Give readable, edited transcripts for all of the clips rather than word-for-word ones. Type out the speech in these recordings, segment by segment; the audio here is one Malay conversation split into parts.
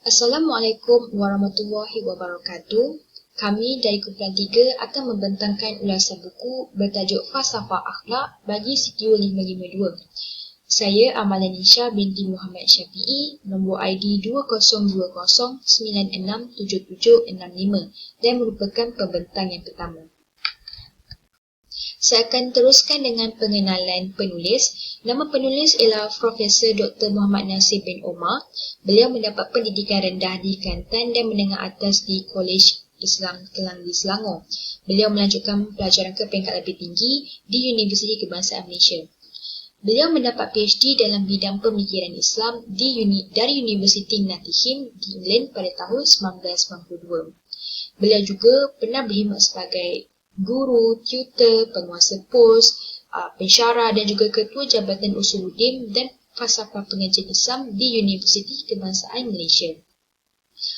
Assalamualaikum warahmatullahi wabarakatuh. Kami dari kumpulan 3 akan membentangkan ulasan buku bertajuk Falsafah Akhlak bagi CTU 552. Saya Amalan Nisha binti Muhammad Syafi'i, nombor ID 2020967765 dan merupakan pembentang yang pertama. Saya akan teruskan dengan pengenalan penulis. Nama penulis ialah Profesor Dr. Muhammad Nasir bin Omar. Beliau mendapat pendidikan rendah di Kelantan dan menengah atas di Kolej Islam Kelang di Selangor. Beliau melanjutkan pelajaran ke peringkat lebih tinggi di Universiti Kebangsaan Malaysia. Beliau mendapat PhD dalam bidang pemikiran Islam dari Universiti Nottingham di England pada tahun 1992. Beliau juga pernah berkhidmat sebagai guru, tutor, penguasa pos, pensyarah dan juga ketua Jabatan Usuluddin dan Falsafah Pengajian Islam di Universiti Kebangsaan Malaysia.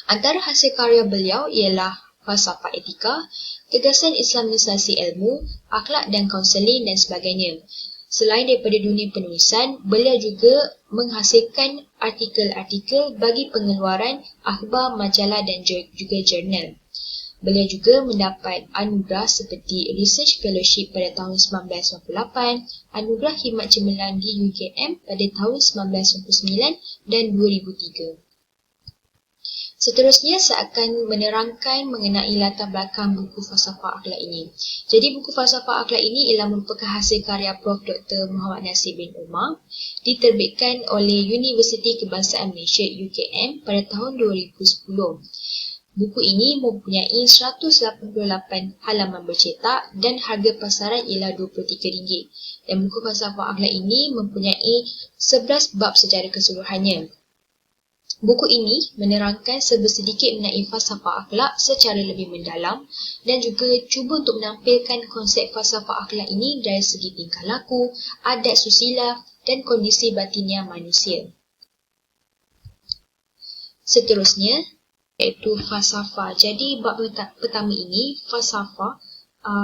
Antara hasil karya beliau ialah Falsafah Etika, Gagasan Islamisasi Ilmu, Akhlak dan Kaunseling dan sebagainya. Selain daripada dunia penulisan, beliau juga menghasilkan artikel-artikel bagi pengeluaran akhbar, majalah dan juga jurnal. Beliau juga mendapat anugerah seperti Research Fellowship pada tahun 1998, Anugerah Khidmat Cemerlang di UKM pada tahun 1999 dan 2003. Seterusnya, saya akan menerangkan mengenai latar belakang buku Falsafah Akhlak ini. Jadi, buku Falsafah Akhlak ini ialah merupakan hasil karya Prof. Dr. Muhammad Nasir bin Omar, diterbitkan oleh Universiti Kebangsaan Malaysia UKM pada tahun 2010. Buku ini mempunyai 188 halaman bercetak dan harga pasaran ialah RM23. Dan buku Falsafah Akhlak ini mempunyai 11 bab secara keseluruhannya. Buku ini menerangkan sedikit mengenai falsafah akhlak secara lebih mendalam dan juga cuba untuk menampilkan konsep falsafah akhlak ini dari segi tingkah laku, adat susila dan kondisi batiniah manusia. Seterusnya, iaitu falsafah. Jadi bab pertama ini, falsafah,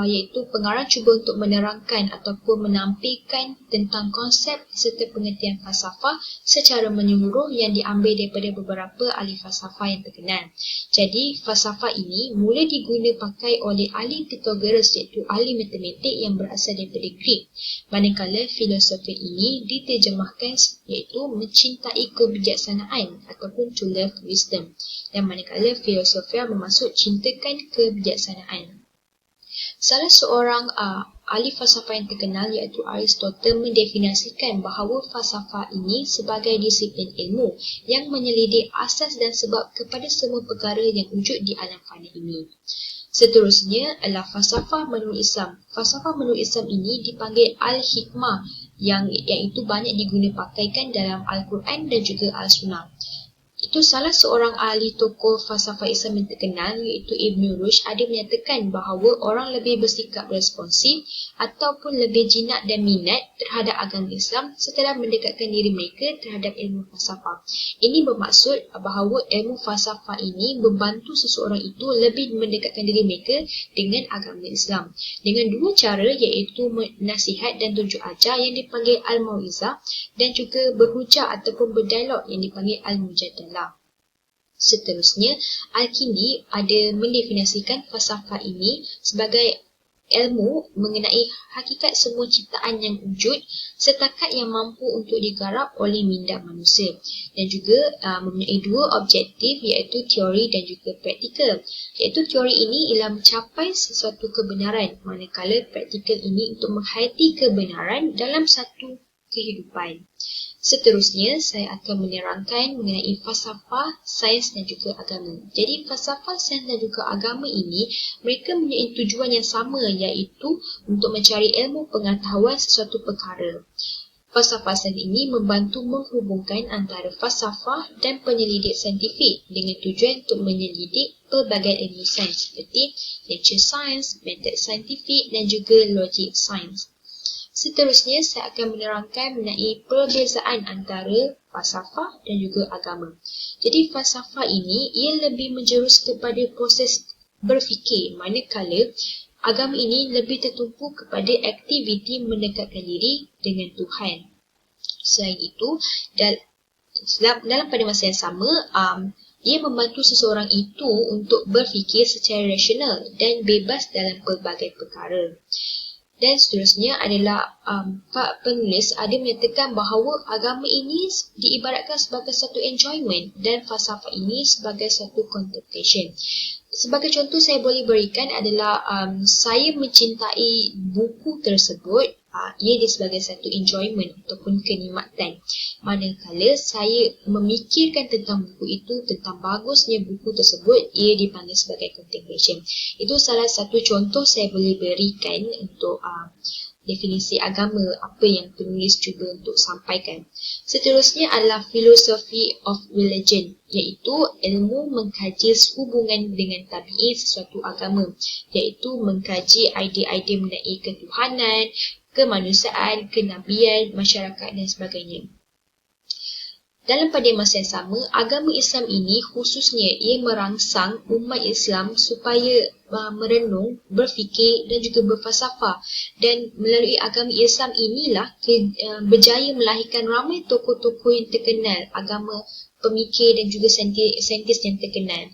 iaitu pengarang cuba untuk menerangkan ataupun menampilkan tentang konsep serta pengertian falsafah secara menyeluruh yang diambil daripada beberapa ahli falsafah yang terkenal. Jadi falsafah ini mula diguna pakai oleh ahli Pythagoras iaitu ahli matematik yang berasal daripada Greek. Manakala filosofi ini diterjemahkan iaitu mencintai kebijaksanaan ataupun to love wisdom. Dan manakala filosofia bermaksud cintakan kebijaksanaan. Salah seorang ahli falsafah yang terkenal iaitu Aristotle mendefinisikan bahawa falsafah ini sebagai disiplin ilmu yang menyelidik asas dan sebab kepada semua perkara yang wujud di alam fana ini. Seterusnya adalah falsafah menurut Islam. Falsafah menurut Islam ini dipanggil Al-Hikmah yang itu banyak diguna pakaikan dalam Al-Quran dan juga Al-Sunnah. Itu salah seorang ahli tokoh falsafah Islam yang terkenal iaitu Ibn Rushd ada menyatakan bahawa orang lebih bersikap responsif ataupun lebih jinak dan minat terhadap agama Islam setelah mendekatkan diri mereka terhadap ilmu falsafah. Ini bermaksud bahawa ilmu falsafah ini membantu seseorang itu lebih mendekatkan diri mereka dengan agama Islam dengan dua cara iaitu nasihat dan tunjuk ajar yang dipanggil Al-Mau'izah dan juga berhujah ataupun berdialog yang dipanggil Al-Mujadalah. Seterusnya, Al-Kindi ada mendefinisikan falsafah ini sebagai ilmu mengenai hakikat semua ciptaan yang wujud setakat yang mampu untuk digarap oleh minda manusia dan juga mempunyai dua objektif iaitu teori dan juga praktikal. Iaitu teori ini ialah mencapai sesuatu kebenaran manakala praktikal ini untuk menghayati kebenaran dalam satu kehidupan. Seterusnya, saya akan menerangkan mengenai falsafah, sains dan juga agama. Jadi, falsafah, sains dan juga agama ini, mereka mempunyai tujuan yang sama iaitu untuk mencari ilmu pengetahuan sesuatu perkara. Falsafah sains ini membantu menghubungkan antara falsafah dan penyelidik saintifik dengan tujuan untuk menyelidik pelbagai ilmu sains seperti nature science, method saintifik dan juga logic science. Seterusnya, saya akan menerangkan mengenai perbezaan antara falsafah dan juga agama. Jadi, falsafah ini ia lebih menjurus kepada proses berfikir, manakala agama ini lebih tertumpu kepada aktiviti mendekatkan diri dengan Tuhan. Selain itu, dalam pada masa yang sama, ia membantu seseorang itu untuk berfikir secara rasional dan bebas dalam pelbagai perkara. Dan seterusnya adalah Pak penulis ada menyatakan bahawa agama ini diibaratkan sebagai satu enjoyment dan falsafah ini sebagai satu contemplation. Sebagai contoh saya boleh berikan adalah saya mencintai buku tersebut, ia sebagai satu enjoyment ataupun kenikmatan. Manakala saya memikirkan tentang buku itu, tentang bagusnya buku tersebut, ia dipanggil sebagai contemplation. Itu salah satu contoh saya boleh berikan untuk definisi agama apa yang penulis cuba untuk sampaikan. Seterusnya adalah philosophy of religion, iaitu ilmu mengkaji hubungan dengan tabi'i sesuatu agama, iaitu mengkaji idea-idea mengenai ketuhanan, kemanusiaan, kenabian, masyarakat dan sebagainya. Dalam pada masa yang sama, agama Islam ini khususnya ia merangsang umat Islam supaya merenung, berfikir dan juga berfalsafah. Dan melalui agama Islam inilah berjaya melahirkan ramai tokoh-tokoh yang terkenal, agama, pemikir dan juga saintis yang terkenal.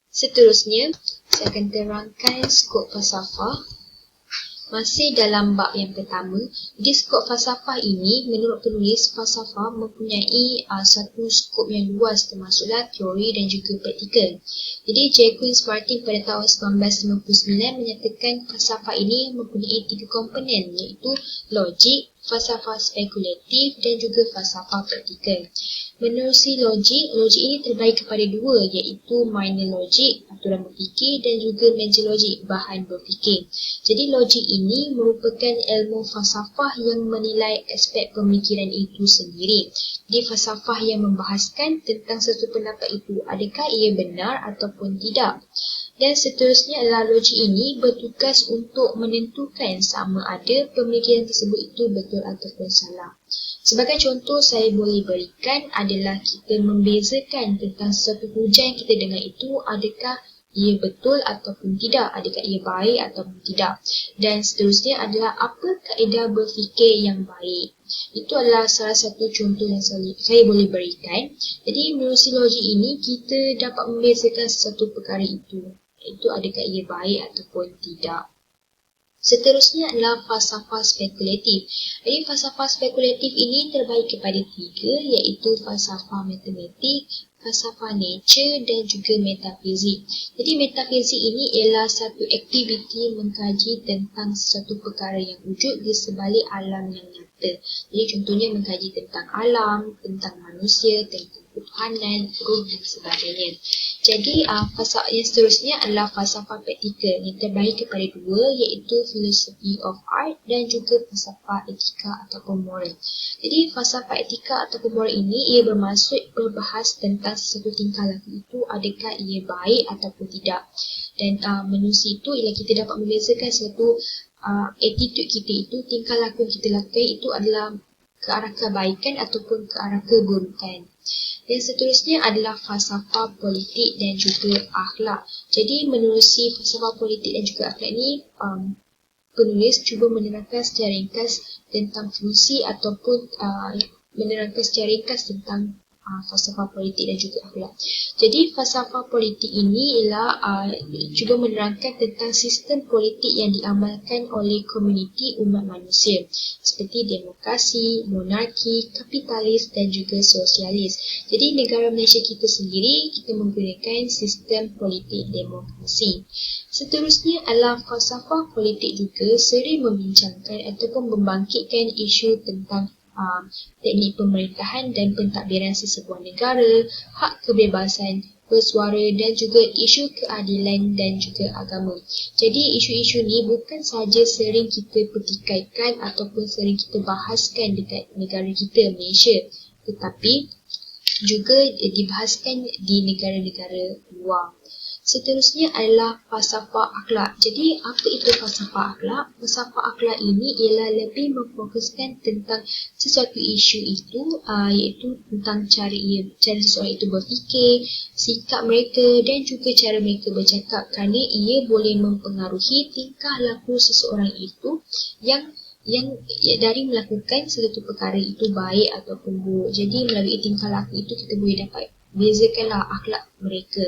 Seterusnya, saya akan terangkan skop falsafah. Masih dalam bab yang pertama, di skop falsafah ini, menurut penulis, falsafah mempunyai satu skop yang luas termasuklah teori dan juga praktikal. Jadi, Jacques Martin pada tahun 1959 menyatakan falsafah ini mempunyai 3 komponen, iaitu logik, falsafah spekulatif dan juga falsafah praktikal. Menerusi logik ini terbagi kepada 2, iaitu minor logik, aturan berfikir dan juga major logik, bahan berfikir. Jadi logik ini merupakan ilmu falsafah yang menilai aspek pemikiran itu sendiri. Jadi falsafah yang membahaskan tentang satu pendapat itu, adakah ia benar ataupun tidak. Dan seterusnya adalah logik ini bertugas untuk menentukan sama ada pemikiran tersebut itu betul ataupun salah. Sebagai contoh saya boleh berikan adalah kita membezakan tentang sesuatu hujah yang kita dengar itu, adakah ia betul ataupun tidak, adakah ia baik ataupun tidak. Dan seterusnya adalah apa kaedah berfikir yang baik. Itu adalah salah satu contoh yang saya boleh berikan. Jadi menerusi logik ini kita dapat membezakan sesuatu perkara itu adakah ia baik ataupun tidak. Seterusnya adalah falsafah spekulatif. Jadi falsafah spekulatif ini terbagi kepada 3, iaitu falsafah matematik, falsafah nature dan juga metafizik. Jadi metafizik ini ialah satu aktiviti mengkaji tentang sesuatu perkara yang wujud di sebalik alam yang nyata. Jadi contohnya mengkaji tentang alam, tentang manusia, tentang ketuhanan, ruh dan sebagainya. Jadi falsafah yang seterusnya adalah falsafah praktikal yang terbagi kepada 2, iaitu philosophy of art dan juga falsafah etika ataupun moral. Jadi falsafah etika ataupun moral ini ia bermaksud berbahas tentang sesuatu tingkah laku itu adakah ia baik ataupun tidak. Dan menerusi itu ialah kita dapat membezakan satu attitude kita itu, tingkah laku yang kita lakukan itu adalah ke arah kebaikan ataupun ke arah keburukan. Dan seterusnya adalah falsafah politik dan juga akhlak. Jadi menerusi falsafah politik dan juga akhlak ini, penulis cuba menerangkan secara ringkas tentang fungsi ataupun menerangkan secara ringkas tentang falsafah politik dan juga akhlak. Jadi falsafah politik ini ialah cuba menerangkan tentang sistem politik yang diamalkan oleh komuniti umat manusia seperti demokrasi, monarki, kapitalis dan juga sosialis. Jadi negara Malaysia kita sendiri, kita menggunakan sistem politik demokrasi. Seterusnya adalah falsafah politik juga sering membincangkan ataupun membangkitkan isu tentang teknik pemerintahan dan pentadbiran sesebuah negara, hak kebebasan bersuara dan juga isu keadilan dan juga agama. Jadi isu-isu ni bukan sahaja sering kita petikaikan ataupun sering kita bahaskan dekat negara kita Malaysia, tetapi juga dibahaskan di negara-negara luar. Seterusnya adalah falsafah akhlak. Jadi apa itu falsafah akhlak? Falsafah akhlak ini ialah lebih memfokuskan tentang sesuatu isu itu, iaitu tentang cara seseorang itu berfikir, sikap mereka dan juga cara mereka bercakap, kerana ia boleh mempengaruhi tingkah laku seseorang itu yang dari melakukan sesuatu perkara itu baik ataupun buruk. Jadi melalui tingkah laku itu kita boleh dapat bezakanlah akhlak mereka.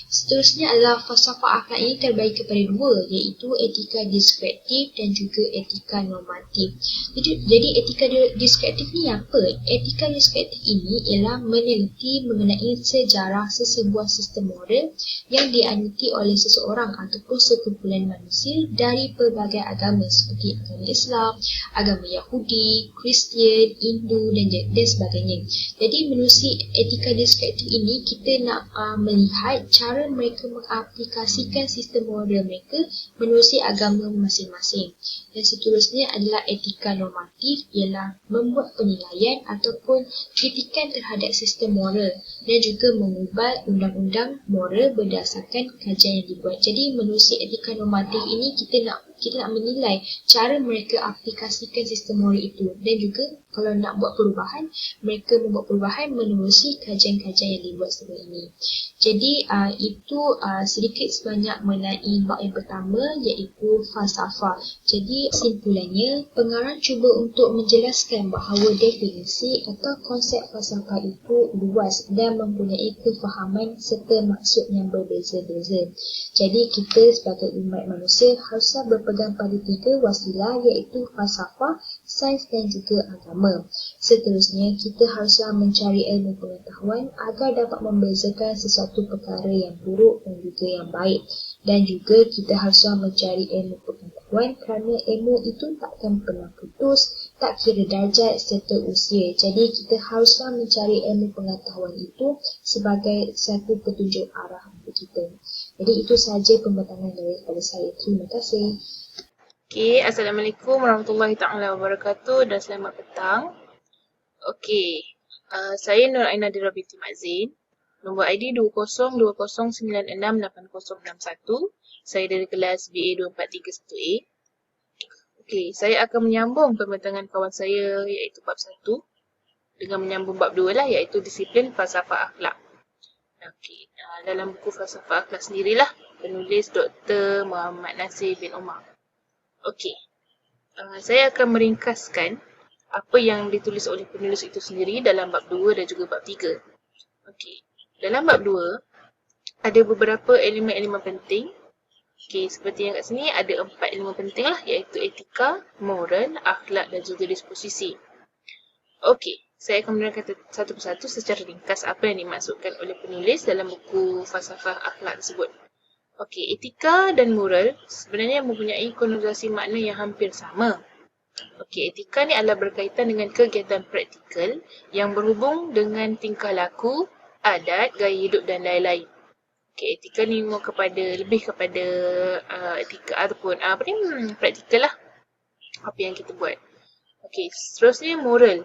Seterusnya adalah falsafah akhlak ini terbagi kepada dua, iaitu etika deskriptif dan juga etika normatif. Jadi etika deskriptif ni apa? Etika deskriptif ini ialah meneliti mengenai sejarah sesebuah sistem moral yang dianuti oleh seseorang ataupun sekumpulan manusia dari pelbagai agama seperti agama Islam, agama Yahudi, Kristian, Hindu dan sebagainya. Jadi menerusi etika deskriptif ini kita nak melihat cara mereka mengaplikasikan sistem moral mereka menerusi agama masing-masing. Dan seterusnya adalah etika normatif, ialah membuat penilaian ataupun kritikan terhadap sistem moral dan juga mengubah undang-undang moral berdasarkan kajian yang dibuat. Jadi menerusi etika normatif ini kita nak menilai cara mereka aplikasikan sistem moral itu, dan juga kalau nak buat perubahan, mereka membuat perubahan menerusi kajian-kajian yang dibuat sebelum ini. Jadi itu sedikit sebanyak mengenai bab yang pertama, iaitu falsafah. Jadi kesimpulannya, pengarang cuba untuk menjelaskan bahawa definisi atau konsep falsafah itu luas dan mempunyai kefahaman serta maksud yang berbeza-beza. Jadi kita sebagai umat manusia haruslah berpegang pada 3 wasilah, iaitu falsafah, sains dan juga agama. Seterusnya, kita haruslah mencari ilmu pengetahuan agar dapat membezakan sesuatu perkara yang buruk dan juga yang baik. Dan juga kita haruslah mencari ilmu pengetahuan kerana ilmu itu takkan pernah putus, tak kira darjat serta usia. Jadi kita haruslah mencari ilmu pengetahuan itu sebagai satu petunjuk arah untuk kita. Jadi itu sahaja pembentangan daripada saya. Terima kasih. Okey, Assalamualaikum warahmatullahi taala wabarakatuh dan selamat petang. Okey, saya Nur Aina Dira binti Mazin. Nombor ID 2020968061. Saya dari kelas BA 243-1A. Okey, saya akan menyambung pembentangan kawan saya iaitu bab 1 dengan menyambung bab 2 lah, iaitu disiplin falsafah akhlak. Okey, dalam buku falsafah akhlak sendirilah penulis Dr. Muhammad Nasir bin Umar. Okey, saya akan meringkaskan apa yang ditulis oleh penulis itu sendiri dalam bab 2 dan juga bab 3. Okey, dalam bab 2 ada beberapa elemen-elemen penting. Okey, seperti yang kat sini ada 4 elemen penting lah, iaitu etika, moral, akhlak dan juga disposisi. Okey, saya akan menerangkan satu persatu secara ringkas apa yang dimaksudkan oleh penulis dalam buku falsafah akhlak tersebut. Okey, etika dan moral sebenarnya mempunyai konotasi makna yang hampir sama. Okey, etika ni adalah berkaitan dengan kegiatan praktikal yang berhubung dengan tingkah laku, adat, gaya hidup dan lain-lain. Okey, etika ni lebih kepada etika ataupun praktikal lah. Apa yang kita buat. Okey, seterusnya moral.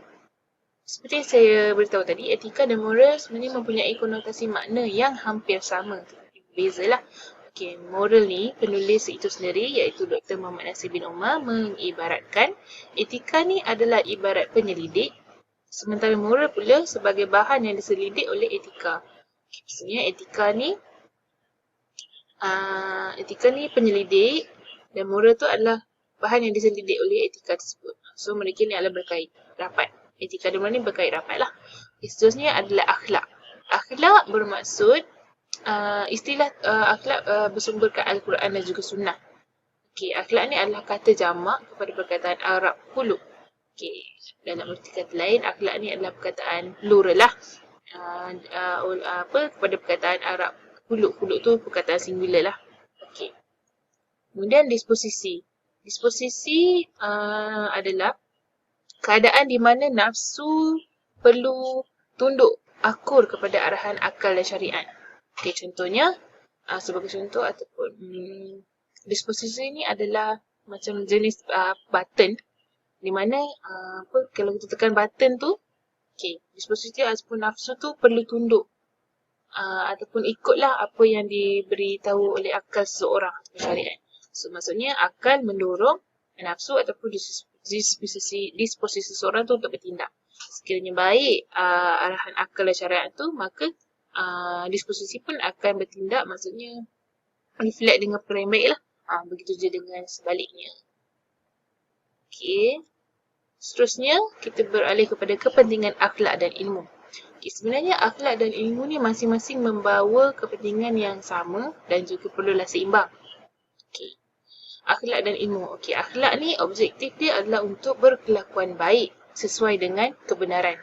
Seperti yang saya beritahu tadi, etika dan moral sebenarnya mempunyai konotasi makna yang hampir sama. Bezalah. Okey, moral ni penulis itu sendiri iaitu Dr. Muhammad Nasir bin Umar mengibaratkan etika ni adalah ibarat penyelidik, sementara moral pula sebagai bahan yang diselidik oleh etika. Maksudnya etika ni penyelidik dan moral tu adalah bahan yang diselidik oleh etika tersebut. So mereka ni adalah berkait rapat. Etika dan moral ni berkait rapat lah. Seterusnya adalah akhlak. Akhlak bermaksud istilah akhlak bersumberkan Al-Quran dan juga Sunnah. Okey, akhlak ni adalah kata jamak kepada perkataan Arab khuluq. Okey, dalam arti kata lain, akhlak ni adalah perkataan plural lah. Kepada perkataan Arab khuluq. Khuluq tu perkataan singular lah. Okey. Kemudian disposisi. Disposisi adalah keadaan di mana nafsu perlu tunduk akur kepada arahan akal dan syariat. Okey, contohnya, sebagai contoh ataupun disposisi ni adalah macam jenis button di mana kalau kita tekan button tu, okey, disposisi ataupun nafsu tu perlu tunduk ataupun ikutlah apa yang diberitahu oleh akal seseorang atau syariat. So maksudnya akal mendorong nafsu ataupun disposisi seseorang tu untuk bertindak. Sekiranya baik arahan akal dan syariat tu, maka disposisi pun akan bertindak, maksudnya reflect dengan perkara yang baik lah. Begitu je dengan sebaliknya. Okey. Seterusnya, kita beralih kepada kepentingan akhlak dan ilmu. Okay, sebenarnya akhlak dan ilmu ni masing-masing membawa kepentingan yang sama dan juga perlulah seimbang. Okay. Akhlak dan ilmu. Okay, akhlak ni objektif dia adalah untuk berkelakuan baik sesuai dengan kebenaran.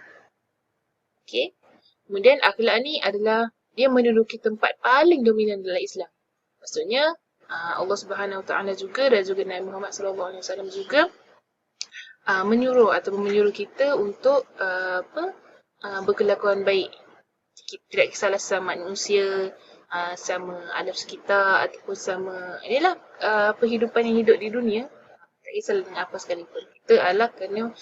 Okay. Kemudian akhlak ni adalah dia menduduki tempat paling dominan dalam Islam. Maksudnya Allah Subhanahu Wa Taala juga dan juga Nabi Muhammad Sallallahu Alaihi Wasallam juga menyuruh ataupun menyuruh kita untuk berkelakuan baik. Tidak kisahlah sama manusia, sama alam sekitar ataupun sama inilah kehidupan yang hidup di dunia. Tak kisahlah dengan apa sekalipun. Kita adalah kena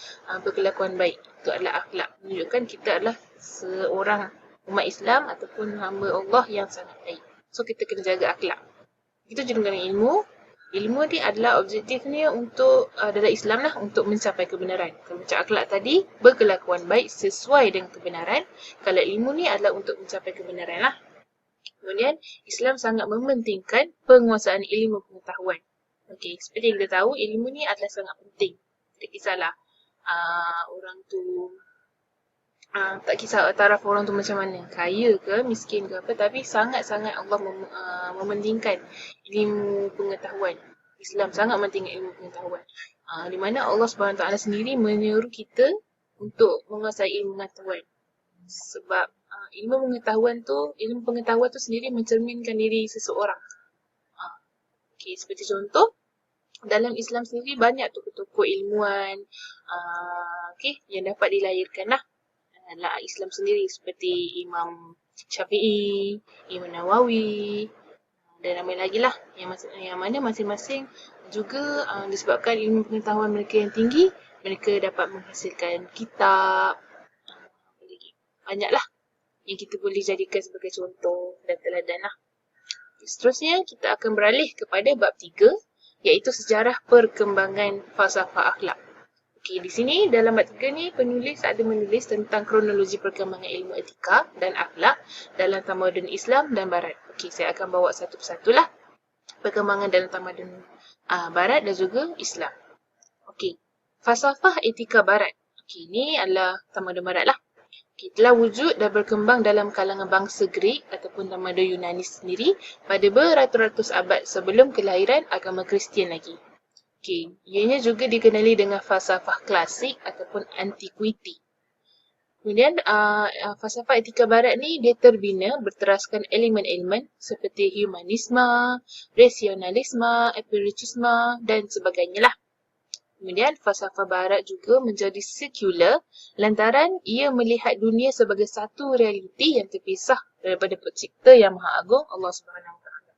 berkelakuan baik. Itu adalah akhlak. Menunjukkan kita adalah seorang umat Islam ataupun hamba Allah yang sangat baik. So kita kena jaga akhlak. Itu juga dengan ilmu. Ilmu ni adalah objektifnya untuk dalam Islam lah untuk mencapai kebenaran. Kalau macam akhlak tadi, berkelakuan baik sesuai dengan kebenaran. Kalau ilmu ni adalah untuk mencapai kebenaran lah. Kemudian, Islam sangat mementingkan penguasaan ilmu pengetahuan. Okey, seperti yang kita tahu, ilmu ni adalah sangat penting. Tak kisahlah orang tu, tak kisah taraf orang tu macam mana, kaya ke, miskin ke apa, tapi sangat-sangat Allah mementingkan ilmu pengetahuan. Islam sangat mementingkan ilmu pengetahuan. Di mana Allah SWT sendiri menyuruh kita untuk menguasai ilmu pengetahuan. Sebab ilmu pengetahuan tu sendiri mencerminkan diri seseorang. Okay, seperti contoh, dalam Islam sendiri banyak tokoh-tokoh ilmuwan yang dapat dilahirkan lah. Islam sendiri seperti Imam Syafi'i, Imam Nawawi dan ramai lagi lah yang mana masing-masing juga disebabkan ilmu pengetahuan mereka yang tinggi, mereka dapat menghasilkan kitab. Banyaklah yang kita boleh jadikan sebagai contoh dan teladan lah. Seterusnya kita akan beralih kepada bab 3 iaitu sejarah perkembangan falsafah akhlak. Okey, di sini dalam bab 3 ni penulis ada menulis tentang kronologi perkembangan ilmu etika dan akhlak dalam tamadun Islam dan Barat. Okey, saya akan bawa satu persatu lah perkembangan dalam tamadun Barat dan juga Islam. Okey, falsafah etika Barat. Okey, ini adalah tamadun Barat lah. Okay, telah wujud dan berkembang dalam kalangan bangsa Greek ataupun tamadun Yunani sendiri pada beratus-ratus abad sebelum kelahiran agama Kristian lagi. Okay, ianya juga dikenali dengan falsafah klasik ataupun antiquity. Kemudian falsafah etika barat ni dia terbina berteraskan elemen-elemen seperti humanisme, rasionalisme, empiricisme dan sebagainya lah. Kemudian falsafah barat juga menjadi sekular lantaran ia melihat dunia sebagai satu realiti yang terpisah daripada pencipta yang maha agung Allah Subhanahu Wa Taala.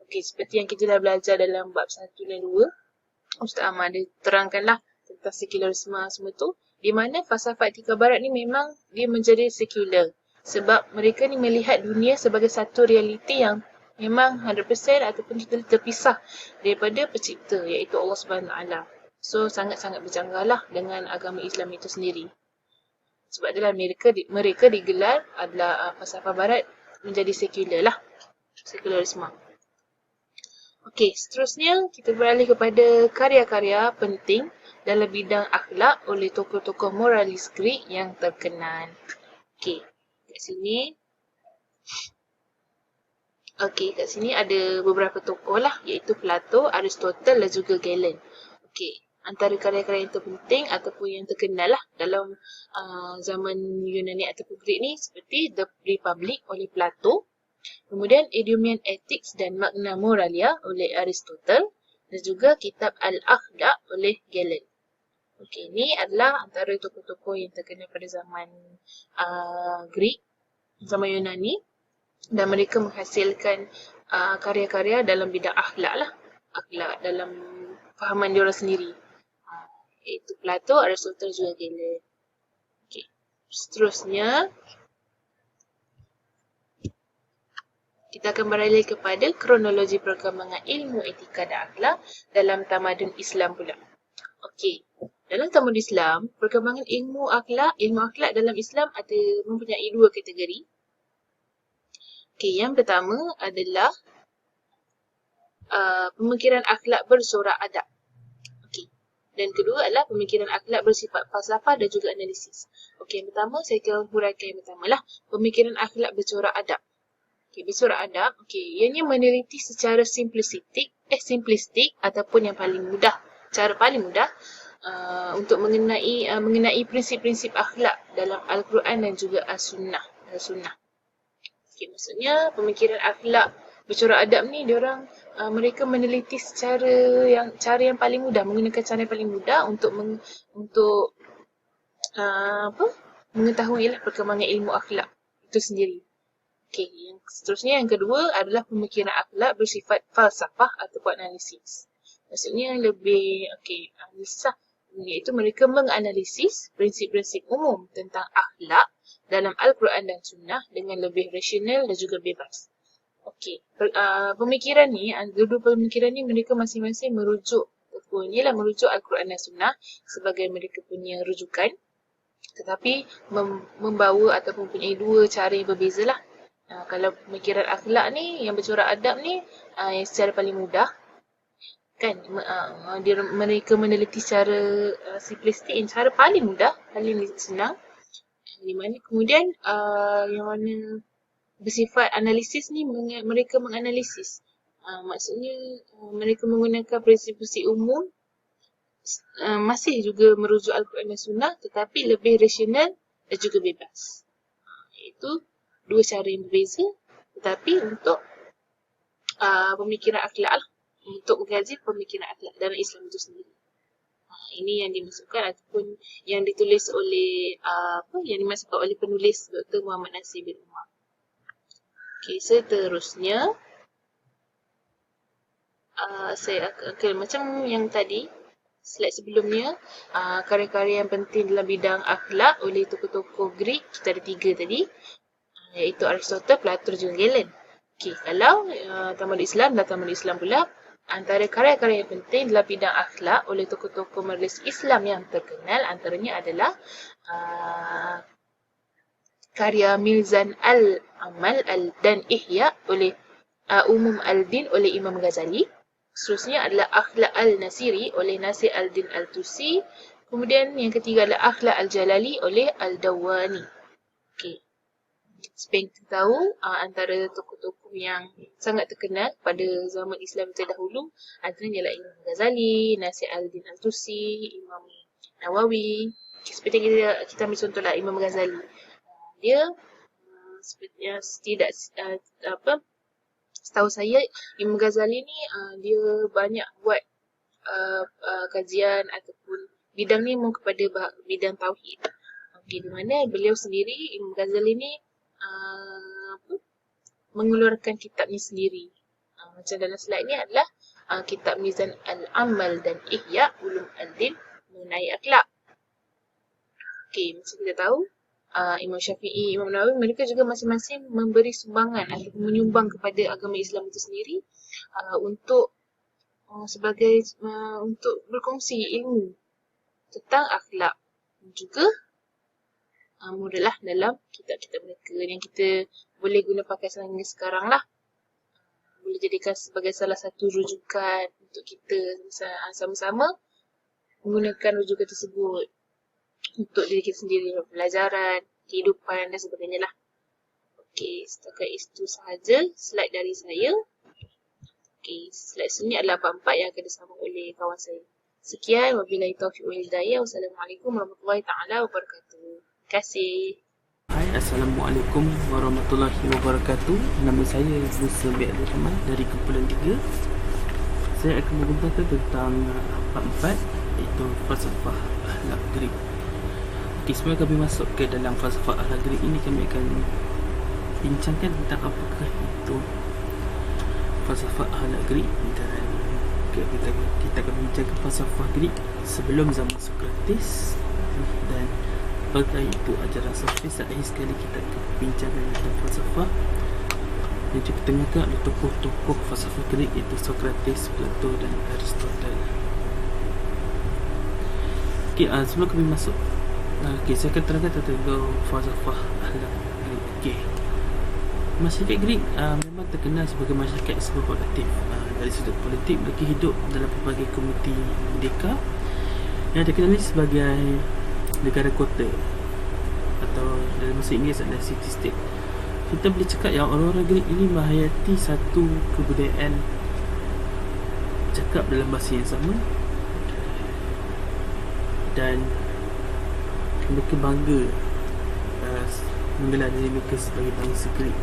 Okey, seperti yang kita dah belajar dalam bab 1 dan 2, Ustaz Ahmad dia terangkanlah tentang sekularisme semua tu, di mana falsafah etika barat ni memang dia menjadi sekular sebab mereka ni melihat dunia sebagai satu realiti yang memang 100% ataupun terpisah daripada pencipta iaitu Allah Subhanahu Wa Taala. So, sangat-sangat berjanggal lah dengan agama Islam itu sendiri. Sebab itulah mereka digelar adalah falsafah barat menjadi sekular lah. Sekularisme. Okey, seterusnya kita beralih kepada karya-karya penting dalam bidang akhlak oleh tokoh-tokoh moralis Greek yang terkenal. Okey, kat sini. Okey, kat sini ada beberapa tokoh lah iaitu Plato, Aristotle dan juga Galen. Okey. Antara karya-karya yang terpenting ataupun yang terkenal lah dalam zaman Yunani ataupun Greek ni seperti The Republic oleh Plato, kemudian Endymion Ethics dan Magna Moralia oleh Aristotle dan juga kitab Al-Akhlaq oleh Galen. Okey, ini adalah antara tokoh-tokoh yang terkenal pada zaman Greek, zaman Yunani dan mereka menghasilkan karya-karya dalam bidang akhlak lah. Akhlak dalam fahaman diorang sendiri. Iaitu Plato, Aristotle juga Galen. Okay. Seterusnya, kita akan beralih kepada kronologi perkembangan ilmu etika dan akhlak dalam tamadun Islam pula. Okey, dalam tamadun Islam, perkembangan ilmu akhlak dalam Islam ada mempunyai dua kategori. Okey, yang pertama adalah pemikiran akhlak bersorak adab. Dan kedua adalah pemikiran akhlak bersifat falsafah dan juga analisis. Okey, yang pertama saya akan huraikan yang pertama lah, pemikiran akhlak bercorak adab. Okey, bercorak adab, okey, ianya meneliti secara simplistik ataupun yang paling mudah, cara paling mudah untuk mengenai prinsip-prinsip akhlak dalam Al-Quran dan juga As-Sunnah. Okey, maksudnya pemikiran akhlak bercorak adab ni mereka meneliti cara yang paling mudah, menggunakan cara yang paling mudah untuk mengetahui perkembangan ilmu akhlak itu sendiri. Okey, yang seterusnya yang kedua adalah pemikiran akhlak bersifat falsafah ataupun analisis. Maksudnya lebih analisis, iaitu mereka menganalisis prinsip-prinsip umum tentang akhlak dalam Al-Quran dan Sunnah dengan lebih rasional dan juga bebas. Okey, pemikiran ni mereka masing-masing merujuk Al-Quran dan Sunnah sebagai mereka punya rujukan, tetapi membawa ataupun mempunyai dua cara yang berbeza lah. Kalau pemikiran akhlak ni, yang bercorak adab ni, yang secara paling mudah, kan, mereka meneliti secara simplistik, cara paling mudah, paling senang, di mana kemudian yang mana bersifat analisis ni, mereka menganalisis. Maksudnya mereka menggunakan prinsip-prinsip umum, masih juga merujuk Al-Quran dan Sunnah, tetapi lebih rasional dan juga bebas. Iaitu dua cara yang berbeza, tetapi untuk pemikiran akhlak lah, untuk mengkaji pemikiran akhlak dalam Islam itu sendiri. Ini yang dimasukkan ataupun yang ditulis oleh penulis Dr. Muhammad Nasir bin Umar. Okey, seterusnya saya akan macam yang tadi, slide sebelumnya, karya-karya yang penting dalam bidang akhlak oleh tokoh-tokoh Greek, kita ada 3 tadi, iaitu Aristotle, Plato dan Galen. Okey, kalau Tamadun Islam pula, antara karya-karya yang penting dalam bidang akhlak oleh tokoh-tokoh majlis Islam yang terkenal, antaranya adalah karya Mizan al-Amal dan Ihya oleh Umum al-Din oleh Imam Ghazali. Seterusnya adalah Akhlak al-Nasiri oleh Nasir al-Din al-Tusi. Kemudian yang ketiga adalah Akhlak al-Jalali oleh Al-Dawani. Okey. Supaya kita tahu antara tokoh-tokoh yang sangat terkenal pada zaman Islam terdahulu, antaranya ialah Imam Ghazali, Nasir al-Din al-Tusi, Imam Nawawi. Seperti kita ambil contohlah Imam Ghazali. Dia sepertinya setahu saya Imam Ghazali ni dia banyak buat kajian ataupun bidang ni memang kepada bidang tauhid. Di mana beliau sendiri, Imam Ghazali ni mengeluarkan kitabnya sendiri. Macam dalam slide ni adalah kitab Mizan al-Amal dan Ihya Ulum al-Din mengenai akhlak. Okey, macam kita tahu, Imam Syafi'i, Imam Nawawi, mereka juga masing-masing memberi sumbangan ataupun menyumbang kepada agama Islam itu sendiri untuk berkongsi ilmu tentang akhlak, juga mudahlah dalam kitab-kitab mereka yang kita boleh guna pakai sekarang lah. Boleh jadikan sebagai salah satu rujukan untuk kita sama-sama menggunakan rujukan tersebut untuk diri kita sendiri, pelajaran, kehidupan dan sebagainya lah. Okey, setakat itu sahaja slide dari saya. Okey, slide sini adalah bab 4 yang akan disambung oleh kawan saya. Sekian, wabillahi taufiq wal hidayah. Wassalamualaikum warahmatullahi taala wabarakatuh. Terima kasih. Hai, Assalamualaikum warahmatullahi wabarakatuh. Nama saya Musa bin Abdul Rahman dari kumpulan 3. Saya akan membentangkan tentang bab 4, iaitu falsafah akhlak Greek. Okey, sebelum kami masuk ke dalam falsafah akhlak Greek ini, kami akan bincangkan tentang apakah itu falsafah akhlak Greek, dan kita akan bincangkan falsafah Greek sebelum zaman Sokrates, dan apakah itu ajaran Sokrates. Akhir sekali kita akan bincangkan tentang falsafah yang dipertengahkan oleh tokoh-tokoh falsafah Greek, iaitu Sokrates, Plato dan Aristotle. Okey, sebelum kami masuk, saya akan terangkan tentang falsafah akhlak Greek. Okey, masyarakat Greek memang terkenal sebagai masyarakat yang produktif. Dari sudut politik, mereka hidup dalam pelbagai komuniti merdeka yang dikenali sebagai negara kota atau dalam bahasa Inggeris adalah city state. Kita boleh cakap yang orang-orang Greek ini menghayati satu kebudayaan cakap dalam bahasa yang sama, dan mereka bangga menggelar diri mereka sebagai bangsa Greek,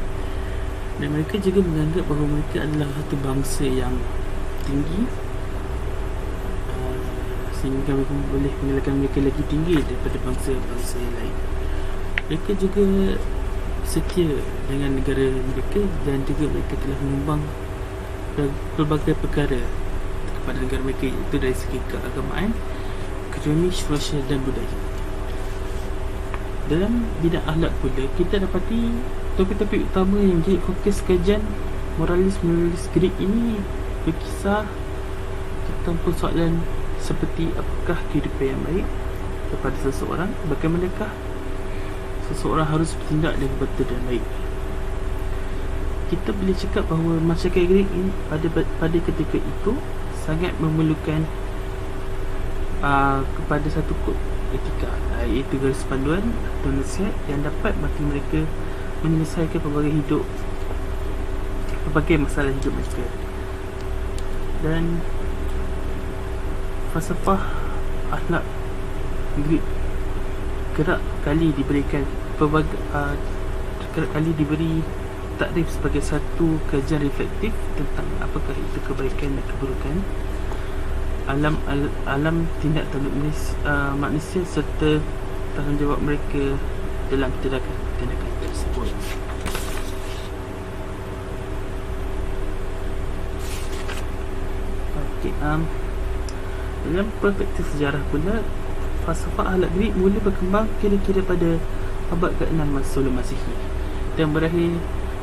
dan mereka juga menganggap bahawa mereka adalah satu bangsa yang tinggi, sehingga mereka boleh mengelakkan mereka lagi tinggi daripada bangsa-bangsa yang lain. Mereka juga setia dengan negara mereka, dan juga mereka telah menyumbang pelbagai perkara kepada negara mereka, iaitu dari segi keagamaan, ekonomi, sosial dan budaya. Dalam bidang akhlak pula, kita dapati topik-topik utama yang jadi fokus kajian moralis Greek ini berkisar tentang persoalan seperti apakah kehidupan yang baik kepada seseorang, bagaimanakah seseorang harus bertindak dengan betul dan baik. Kita boleh cakap bahawa masyarakat Greek ini pada ketika itu sangat memerlukan kepada satu kod etika, iaitu garis panduan atau nasihat yang dapat bantu mereka menyelesaikan pelbagai masalah hidup mereka. Dan falsafah akhlak Greek kerap kali diberikan kerap kali diberi takrif sebagai satu kajian reflektif tentang apakah itu kebaikan dan keburukan, alam tindak tanduk manusia serta tanggungjawab mereka dalam tindakan tersebut. Okey, dalam perspektif sejarah pula, falsafah akhlak Greek mula berkembang kira-kira pada abad ke-6 sebelum Masihi dan berakhir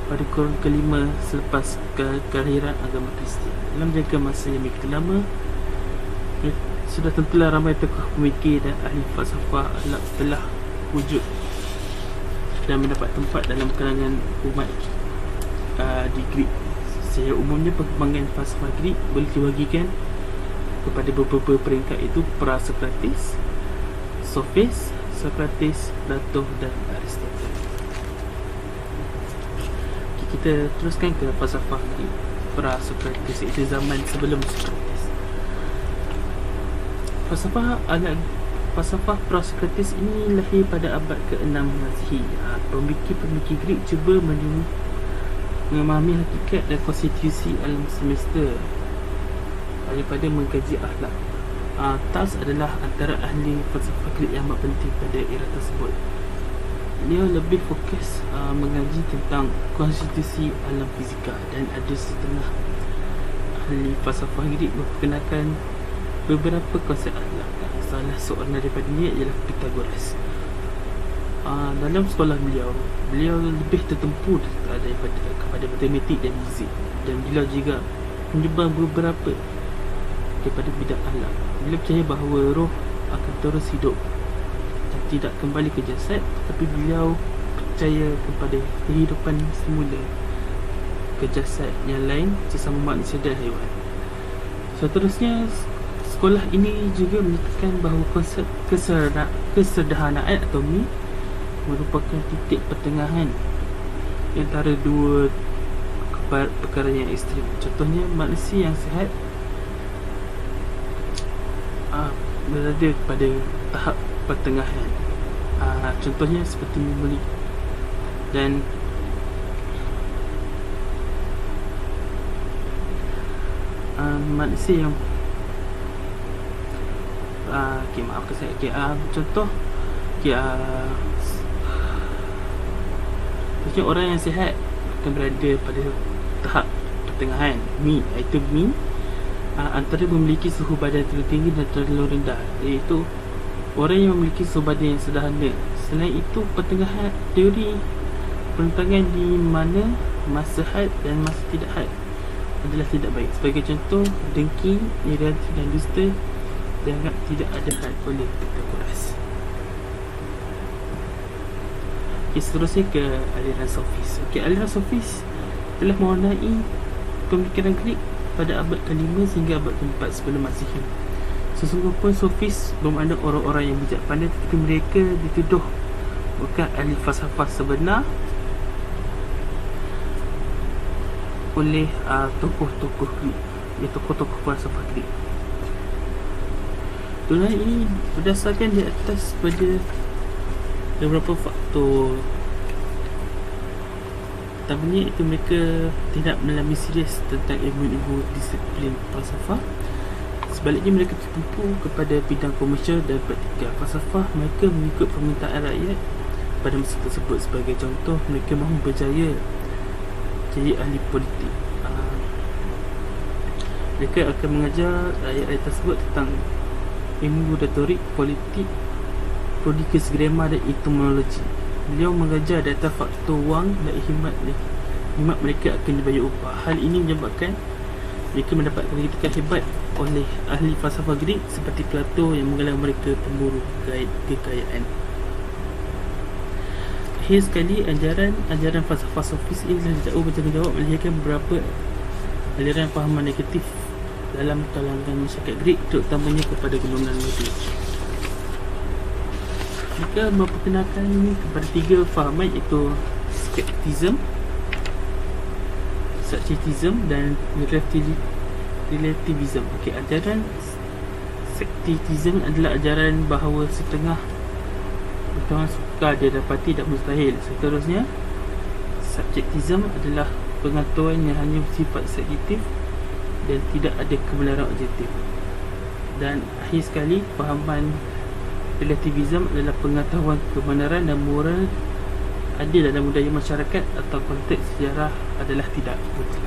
pada kurun ke-5 selepas kelahiran agama Kristian. Dalam jangka masa yang begitu lama, sudah tentulah ramai tokoh pemikir dan ahli falsafah akhlak telah wujud dan mendapat tempat dalam kalangan umat di Greek. Secara umumnya, perkembangan falsafah Greek boleh dibahagikan kepada beberapa peringkat, iaitu pra-Sokrates, Sophis, Sokrates, Plato dan Aristotle. Kita teruskan ke falsafah Greek pra-Sokrates, iaitu zaman sebelum Sokrates. Falsafah pra-Sokrates ini lahir pada abad ke-6 Masihi. Pemikir-pemikir Greek cuba memahami hakikat dan konstitusi alam semesta daripada mengkaji akhlak. Thales adalah antara ahli falsafah Greek yang amat penting pada era tersebut. Dia lebih fokus mengaji tentang konstitusi alam fizika, dan ada setengah ahli falsafah Greek memperkenalkan beberapa konsep akhlak. Salah seorang daripadanya ialah Pythagoras. Dalam sekolah beliau lebih tertempu kepada matematik dan fizik, dan beliau juga menyumbang beberapa daripada bidang akhlak. Beliau percaya bahawa roh akan terus hidup dan tidak kembali ke jasad, tapi beliau percaya kepada kehidupan semula ke jasad yang lain sesama manusia dan haiwan. Seterusnya, sekolah ini juga menyatakan bahawa konsep kesederhanaan atau me merupakan titik pertengahan antara dua perkara yang ekstrim. Contohnya, manusia yang sihat berada pada tahap pertengahan. Contohnya seperti memiliki dan manusia yang maafkan saya. Contoh orang yang sihat akan berada pada tahap pertengahan, iaitu me antara memiliki suhu badan terlalu tinggi dan terlalu rendah, iaitu orang yang memiliki suhu badan yang sederhana. Selain itu, pertengahan teori perentangan di mana masa had dan masa tidak had adalah tidak baik. Sebagai contoh, dengki, iri dan dusta dianggap tidak ada had oleh Pythagoras. Seterusnya ke aliran Sophis. Aliran Sophis telah mewarnai pemikiran Greek pada abad ke-5 sehingga abad ke-4 sebelum Masihi. Sesungguhnya pun sofis bermakna orang-orang yang bijak pandai, tetapi mereka dituduh bukan ahli falsafah sebenar oleh tokoh-tokoh Greek, tokoh-tokoh falsafah Greek. Tuduhan ini berdasarkan di atas pada beberapa faktor. Pertamanya itu mereka tidak melami serius tentang ilmu-ilmu disiplin falsafah. Sebaliknya mereka tertumpu kepada bidang komersial dan praktikal falsafah. Mereka mengikut permintaan rakyat pada masa tersebut. Sebagai contoh, mereka mahu berjaya jadi ahli politik. Mereka akan mengajar rakyat tersebut tentang ilmu retorik, politik, prodigus grammar dan etimologi. Beliau mengajar data faktor wang dan khidmat mereka akan dibayar upah. Hal ini menyebabkan mereka mendapatkan kritikan hebat oleh ahli falsafah Greek seperti Plato yang menggelar mereka pemburu kekayaan. Akhir sekali, ajaran falsafah sofis ini telah jauh bertanggungjawab melahirkan beberapa aliran fahaman negatif dalam kalangan masyarakat Greek, terutamanya kepada golongan muda. Mereka memperkenalkan kepada 3 fahaman, iaitu skeptism, skepticism dan relativism. Ajaran skepticism adalah ajaran bahawa setengah pengetahuan sukar didapati dan mustahil. Seterusnya, subjektism adalah pengetahuan yang hanya bersifat subjektif dan tidak ada kebenaran objektif. Dan akhir sekali, fahaman relativism adalah pengetahuan kebenaran dan moral adil dalam budaya masyarakat atau konteks sejarah adalah tidak betul.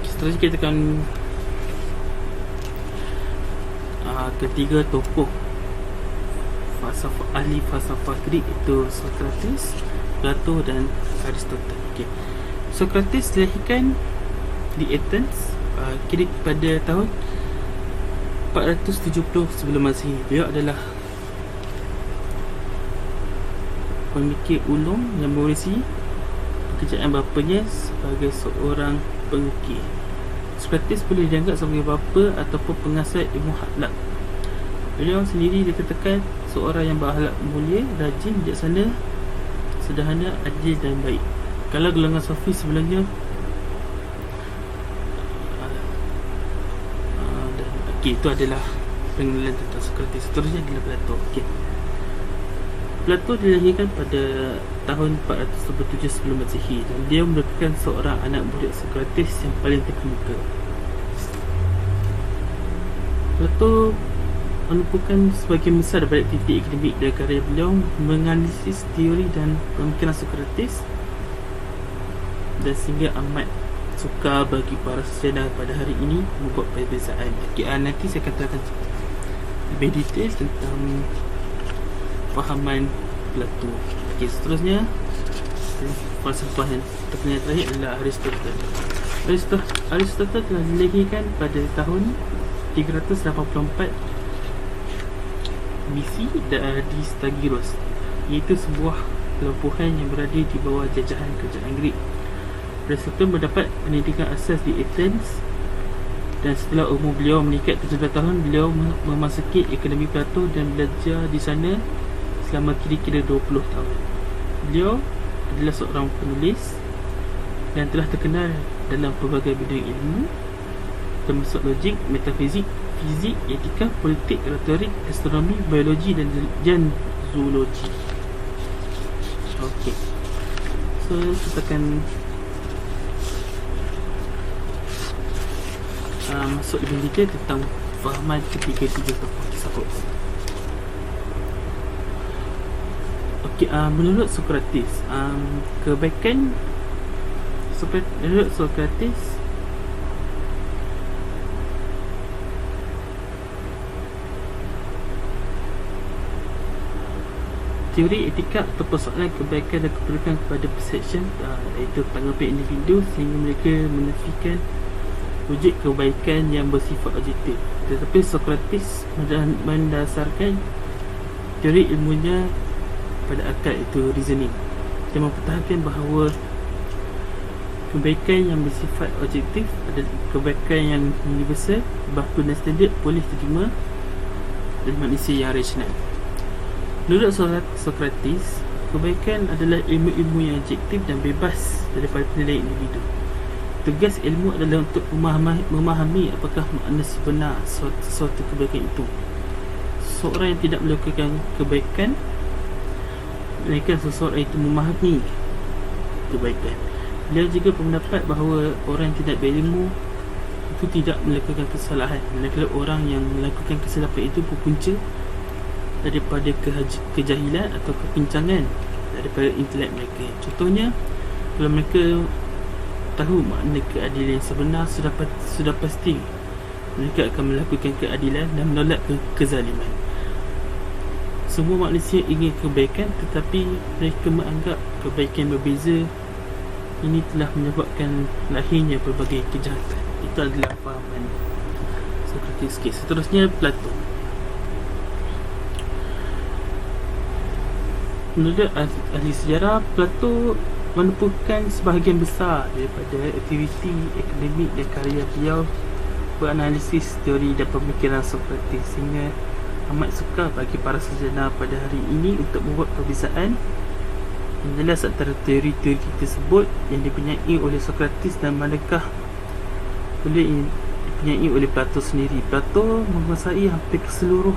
Seterusnya kita akan ketiga tokoh ahli falsafah Greek, itu Socrates, Plato dan Aristotle. Socrates dilahirkan di Athens kira pada tahun 470 sebelum Masihi. Beliau adalah pemikir ulum yang mewarisi pekerjaan bapanya sebagai seorang pengukir. Socrates boleh dianggap sebagai bapa ataupun pengasas ilmu akhlak. Beliau sendiri dikatakan seorang yang berakhlak mulia, rajin, bijaksana, sederhana, adil dan baik. Kalau golongan sofis sebelumnya itu adalah pengenalan tentang Socrates. Seterusnya adalah Plato. Plato dilahirkan pada tahun 497 sebelum Masihi dan dia merupakan seorang anak budak Socrates yang paling terkemuka. Plato merupakan sebagian besar daripada aktiviti akademik dan karya beliau menganalisis teori dan pemikiran Socrates, dan sehingga amat sukar bagi para sejarah pada hari ini membuat perbezaan. Nanti saya katakan lebih detail tentang fahaman Plato. Seterusnya falsafah yang terkenal terakhir adalah Aristotle. Aristotle telah dilahirkan pada tahun 384 BC di Stagirus, iaitu sebuah pelabuhan yang berada di bawah jajahan kerajaan Greek. Aristotle mendapat pendidikan asas di Athens dan setelah umur beliau meningkat 17 tahun, beliau memasuki Akademi Plato dan belajar di sana selama kira-kira 20 tahun. Beliau adalah seorang penulis dan telah terkenal dalam pelbagai bidang ilmu termasuk logik, metafizik, fizik, etika, politik, retorik, astronomi, biologi dan zoologi. Okey. So kita akan masuk lebih detail tentang fahaman ketiga-tiga tokoh tersebut. Okey, menurut Socrates, menurut Socrates, teori etika atau persoalan kebaikan dan keburukan kepada perception, iaitu tanggapan individu sehingga mereka menafikan wujud kebaikan yang bersifat objektif. Tetapi Socrates mendasarkan teori ilmunya pada akal, itu reasoning. Dia mempertahankan bahawa kebaikan yang bersifat objektif, ada kebaikan yang universal, berlaku dan standard, boleh diterima oleh manusia yang rasional. Menurut Sokrates, kebaikan adalah ilmu-ilmu yang objektif dan bebas daripada penilaian individu. Tugas ilmu adalah untuk memahami apakah makna sebenar sesuatu kebaikan itu. Seorang yang tidak melakukan kebaikan, melainkan seseorang itu memahami kebaikan. Beliau juga berpendapat bahawa orang yang tidak berilmu itu tidak melakukan kesalahan, manakala orang yang melakukan kesilapan itu berpunca daripada kejahilan atau kepincangan daripada intelek mereka. Contohnya, kalau mereka tahu makna keadilan yang sebenar, sudah pasti mereka akan melakukan keadilan dan menolak kezaliman. Semua manusia ingin kebaikan, tetapi mereka menganggap kebaikan berbeza. Ini telah menyebabkan lahirnya pelbagai kejahatan. Itu adalah fahaman Sokrates. Seterusnya, Plato. Menurut ahli sejarah, Plato menepukan sebahagian besar daripada aktiviti akademik dan karya beliau beranalisis teori dan pemikiran Sokrates, sehingga amat sukar bagi para sarjana pada hari ini untuk membuat perbezaan yang jelas antara teori-teori tersebut yang dipunyai oleh Sokrates dan manakah boleh dipunyai oleh Plato sendiri. Plato menguasai hampir keseluruh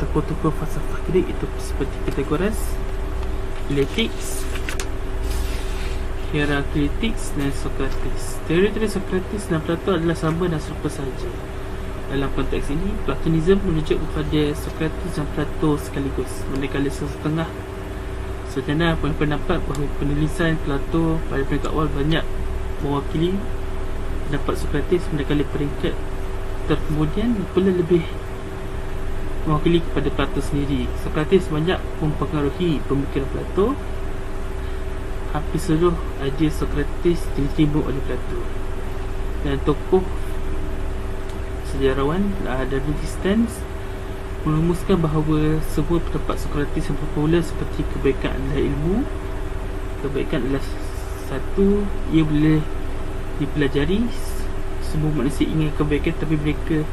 tokoh-tokoh falsafah Greek, itu seperti Pythagoras, Eleatics, Heraclitus dan Sokrates. Teori-teori Sokrates dan Plato adalah sama dan serupa sahaja. Dalam konteks ini, Platonisme menunjuk kepada Sokrates dan Plato sekaligus, manakala setengah sarjana berpendapat bahawa penulisan Plato pada peringkat awal banyak mewakili pendapat Sokrates, manakala peringkat terkemudian pula lebih mewakili kepada Plato sendiri. Sokrates banyak mempengaruhi pemikiran Plato. Hampir seluruh idea Sokrates diterima oleh Plato. Dan tokoh sejarawan Demosthenes merumuskan bahawa semua pendapat Sokrates yang popular seperti kebaikan adalah ilmu, kebaikan adalah satu, ia boleh dipelajari. Semua manusia ingin kebaikan, tapi mereka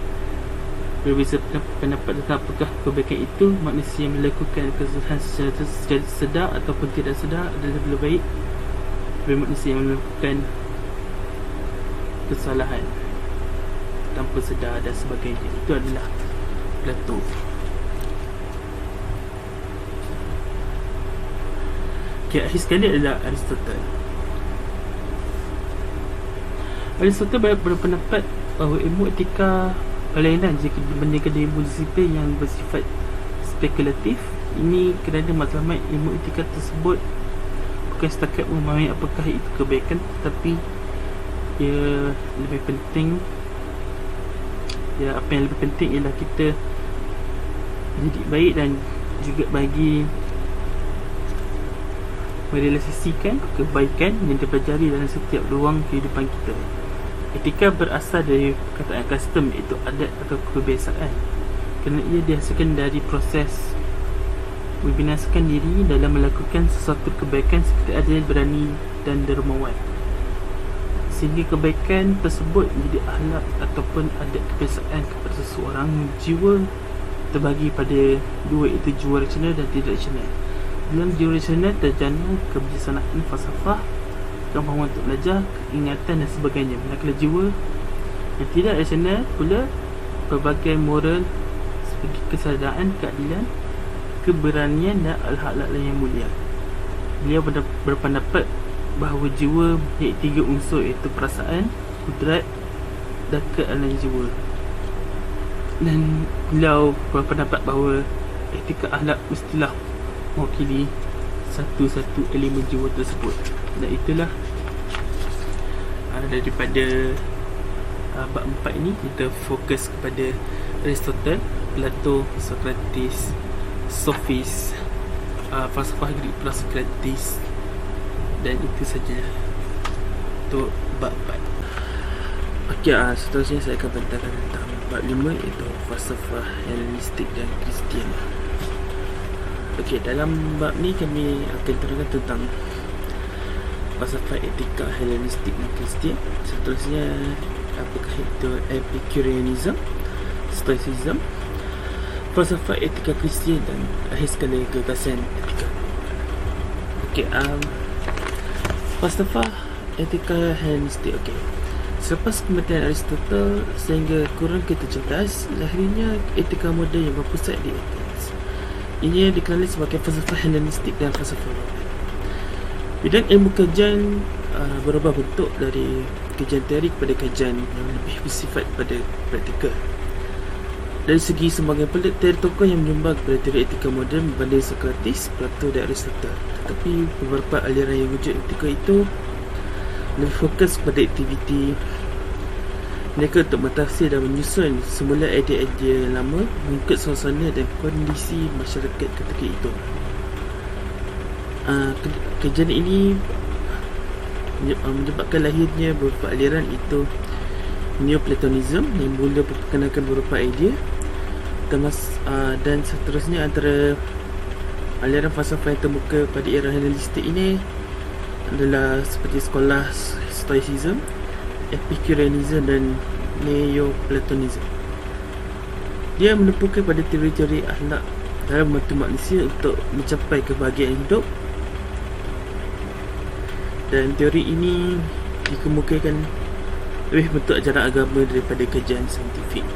berbeza pendapat tentang apakah kebaikan itu. Manusia yang melakukan kesalahan secara sedar ataupun tidak sedar adalah lebih baik daripada manusia yang melakukan kesalahan tanpa sedar dan sebagainya. Itu adalah Plato. Akhir sekali adalah Aristotle. Aristotle berpendapat bahawa ilmu etika berlainan jika dibandingkan dengan ilmu disiplin yang bersifat spekulatif. Ini kerana matlamat ilmu etika tersebut bukan setakat memahami apakah itu kebaikan, tetapi ia lebih penting, apa yang lebih penting ialah kita menjadi baik dan juga bagi merealisasikan kebaikan yang dipelajari dalam setiap ruang kehidupan kita. Etika berasal dari perkataan custom, iaitu adat atau kebiasaan, kerana ia dihasilkan dari proses membinasakan diri dalam melakukan sesuatu kebaikan seperti adil, berani dan dermawan, sehingga kebaikan tersebut menjadi akhlak ataupun adat kebiasaan kepada seseorang. Jiwa terbagi pada dua, iaitu jiwa rasional dan tidak rasional. Dalam jiwa rasional terjana kebijaksanaan, falsafah, kemampuan untuk belajar, keingatan dan sebagainya. Manakala jiwa yang tidak rasional pula pelbagai moral seperti kesadaan, keadilan, keberanian dan akhlak lain yang mulia. Beliau berpendapat bahawa jiwa mempunyai tiga unsur, iaitu perasaan, kudrat dan kealaan jiwa. Dan beliau berpendapat bahawa etika akhlak mestilah mewakili satu-satu elemen jiwa tersebut. Dan itulah daripada bab 4 ini kita fokus kepada Aristotle, Plato, Sokrates, Sophis, falsafah Greek plus Sokrates, dan itu saja untuk bab 4. Okey, seterusnya saya akan bentangkan tentang bab 5, iaitu falsafah Helenistik dan Kristian. Okey, dalam bab ni kami akan terangkan tentang falsafah etika Hellenistik dan Kristian. Seterusnya, apakah itu Epicureanism, Stoicism, falsafah etika Kristian dan akhir sekali gagasan etika. Okey, falsafah etika Hellenistik. Okey, selepas kematian Aristotle sehingga kurun ke-17, lahirnya etika moden yang berpusat di Athens. Ini dikenali sebagai falsafah Hellenistik dan falsafah Roman. Bidang ilmu kajian berubah bentuk dari kajian teori kepada kajian yang lebih bersifat pada praktikal. Dari segi sebagai teori tokoh yang menyumbang kepada teori etika moden berbanding Sokrates, Plato dan Aristotle. Tetapi beberapa aliran yang wujud etika itu lebih fokus pada aktiviti mereka untuk mentafsir dan menyusun semula idea-idea lama mengikut suasana dan kondisi masyarakat ketika itu. Kajian ini menyebabkan lahirnya beberapa aliran, itu Neoplatonism yang mula memperkenalkan beberapa idea dan seterusnya. Antara aliran falsafah yang terbuka pada era Hellenistik ini adalah seperti sekolah Stoicism, Epicureanism dan Neoplatonism. Dia menepukan pada teori-teori akhlak dalam membantu manusia untuk mencapai kebahagiaan hidup, dan teori ini dikemukakan lebih bentuk ajaran agama daripada kajian saintifik.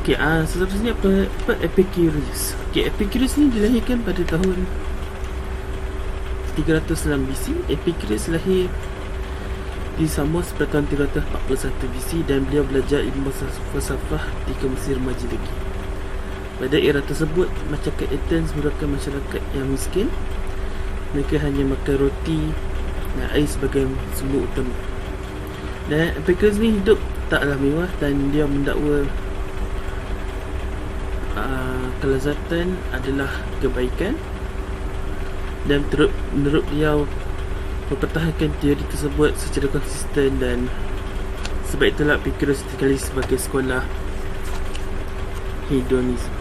Okey, seterusnya apa Epicurus. Okey, Epicurus ni dilahirkan pada tahun 306 BC. Epicurus lahir di Samos pada tahun 341 BC dan beliau belajar ilmu falsafah di Mesir Remaja lagi. Pada era tersebut, masyarakat Athens merupakan masyarakat yang miskin. Mereka hanya makan roti dan air sebagai sumber utama. Dan Epicurus ni hidup taklah mewah dan dia mendakwa kelezatan adalah kebaikan, dan menurut beliau mempertahankan teori tersebut secara konsisten, dan sebab itulah Epicurus dikali sebagai sekolah hedonisme.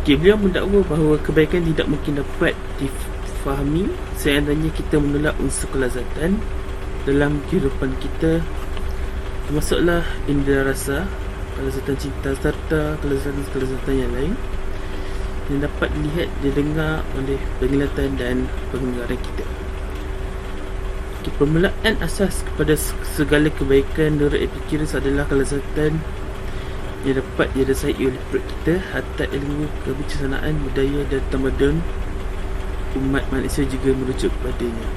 Okay, beliau mendakwa bahawa kebaikan tidak mungkin dapat difahami seandainya kita menolak unsur kelezatan dalam kehidupan kita, termasuklah indera rasa, kelezatan cinta serta kelezatan yang lain yang dapat dilihat, didengar oleh penglihatan dan pendengaran kita. Permulaan asas kepada segala kebaikan menurut Epicurus adalah kelezatan yang dapat dirasai oleh perut kita. Hatta ilmu kebijaksanaan, budaya dan tamadun umat manusia juga merujuk padanya.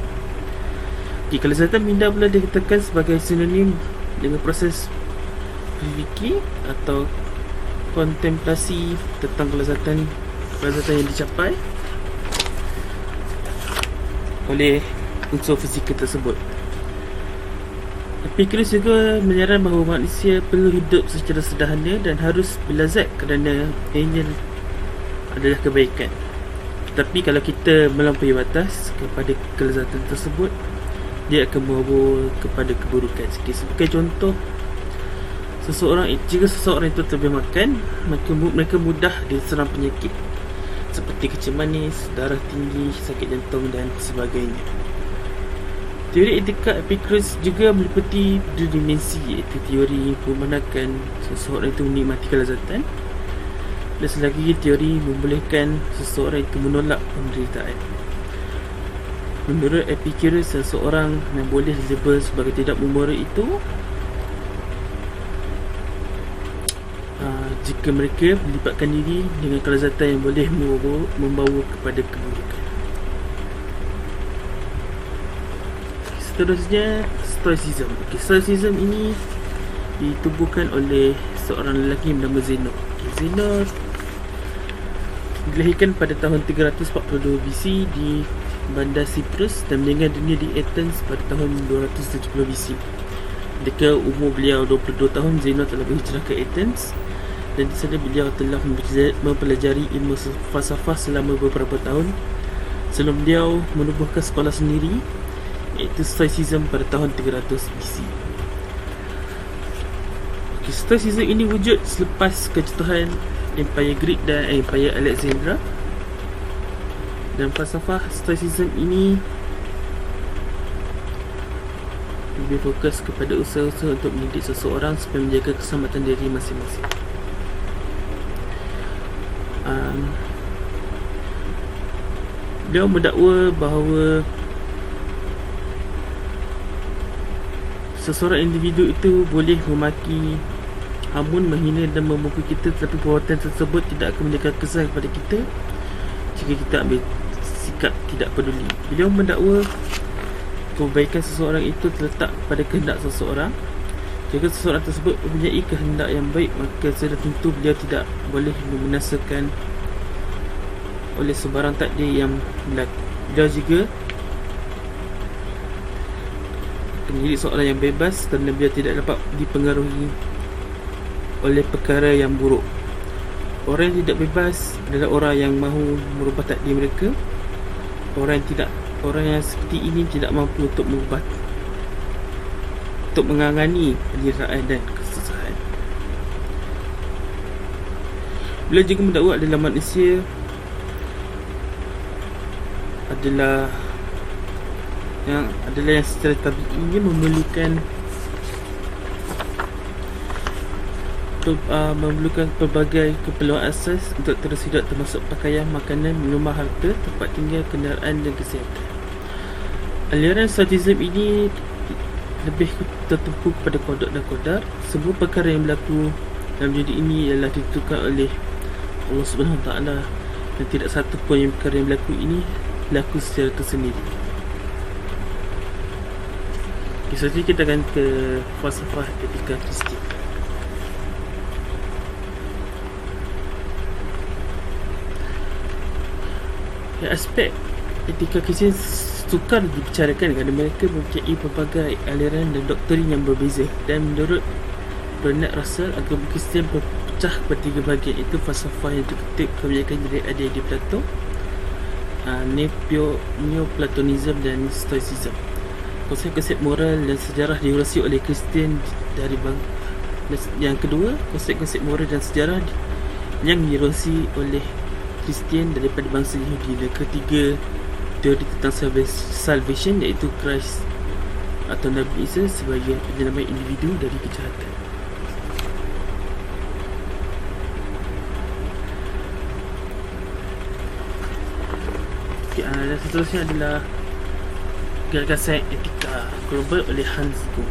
Kelezatan minda pula dikatakan sebagai sinonim dengan proses berfikir atau kontemplasi tentang kelezatan yang dicapai oleh unsur fizikal tersebut. Epicurus juga menyarankan bahawa manusia perlu hidup secara sederhana dan harus berlazat kerana ianya adalah kebaikan. Tetapi kalau kita melampaui batas kepada kelezatan tersebut, dia akan membawa kepada keburukan. Sebagai contoh, jika seseorang itu terbiasa makan, maka mereka mudah diserang penyakit seperti kecil manis, darah tinggi, sakit jantung dan sebagainya. Teori etika Epicurus juga meliputi dua dimensi, iaitu teori memandangkan seseorang itu menikmati kelezatan, dan selagi teori membolehkan seseorang itu menolak penderitaan. Menurut Epicurus, seseorang yang boleh dilabel sebagai tidak memoral itu jika mereka melibatkan diri dengan kelezatan yang boleh membawa kepada keburukan. Seterusnya, Stoicism. Stoicism ini ditubuhkan oleh seorang lelaki bernama Zeno. Zeno dilahirkan pada tahun 342 BC di bandar Cyprus dan meninggal dunia di Athens pada tahun 270 BC. Ketika umur beliau 22 tahun, Zeno telah berhijrah ke Athens, dan di sana beliau telah mempelajari ilmu falsafah selama beberapa tahun sebelum beliau menubuhkan sekolah sendiri, iaitu Stoicism pada tahun 300 BC. Stoicism ini wujud selepas kejatuhan Empire Greek dan Empire Alexandria, dan falsafah Stoicism ini lebih fokus kepada usaha-usaha untuk mendidik seseorang supaya menjaga keselamatan diri masing-masing. Beliau mendakwa bahawa seseorang individu itu boleh memaki, hamun, menghina dan memukul kita, tetapi perbuatan tersebut tidak akan menjaga kesan kepada kita jika kita ambil sikap tidak peduli. Beliau mendakwa kebaikan seseorang itu terletak pada kehendak seseorang. Jika seseorang tersebut mempunyai kehendak yang baik, maka sudah tentu beliau tidak boleh membinasakan oleh sebarang takdir yang berlaku. Beliau juga menjadi seorang yang bebas kerana beliau tidak dapat dipengaruhi oleh perkara yang buruk. Orang yang tidak bebas adalah orang yang mahu merubah takdir mereka. Orang yang seperti ini tidak mampu untuk mengubah, untuk mengangani penderitaan dan kesusahan. Beliau juga mendakwa adalah manusia adalah yang secara tabiinya memerlukan pelbagai keperluan asas untuk terus hidup, termasuk pakaian, makanan, minuman, harta, tempat tinggal, kenderaan dan kesihatan. Aliran Stoicism ini lebih tertumpu kepada kodok dan qadar. Semua perkara yang berlaku dalam dunia ini adalah ditentukan oleh Allah Subhanahu Wa Taala, dan tidak satu pun yang perkara yang berlaku ini berlaku secara tersendiri. Selanjutnya kita akan ke falsafah etika Kristian. Aspek etika Kristian sukar dibicarakan kerana mereka mempunyai pelbagai aliran dan doktrin yang berbeza, dan menurut Bernard Russell, agama Kristian berpecah kepada 3 bahagian, iaitu falsafah yang dikutip kebanyakan dari ada di Plato, Neoplatonism dan Stoicism. Konsep-konsep moral dan sejarah diurasi oleh Kristian dari yang kedua, konsep-konsep moral dan sejarah yang diurasi oleh Kristian daripada bangsa Yahudi. Dan ketiga, teori tentang salvation, iaitu Christ atau Nabi Isa sebagai penyelamat individu dari kejahatan. Dan seterusnya adalah gagasan etika global oleh Hans Kuhn.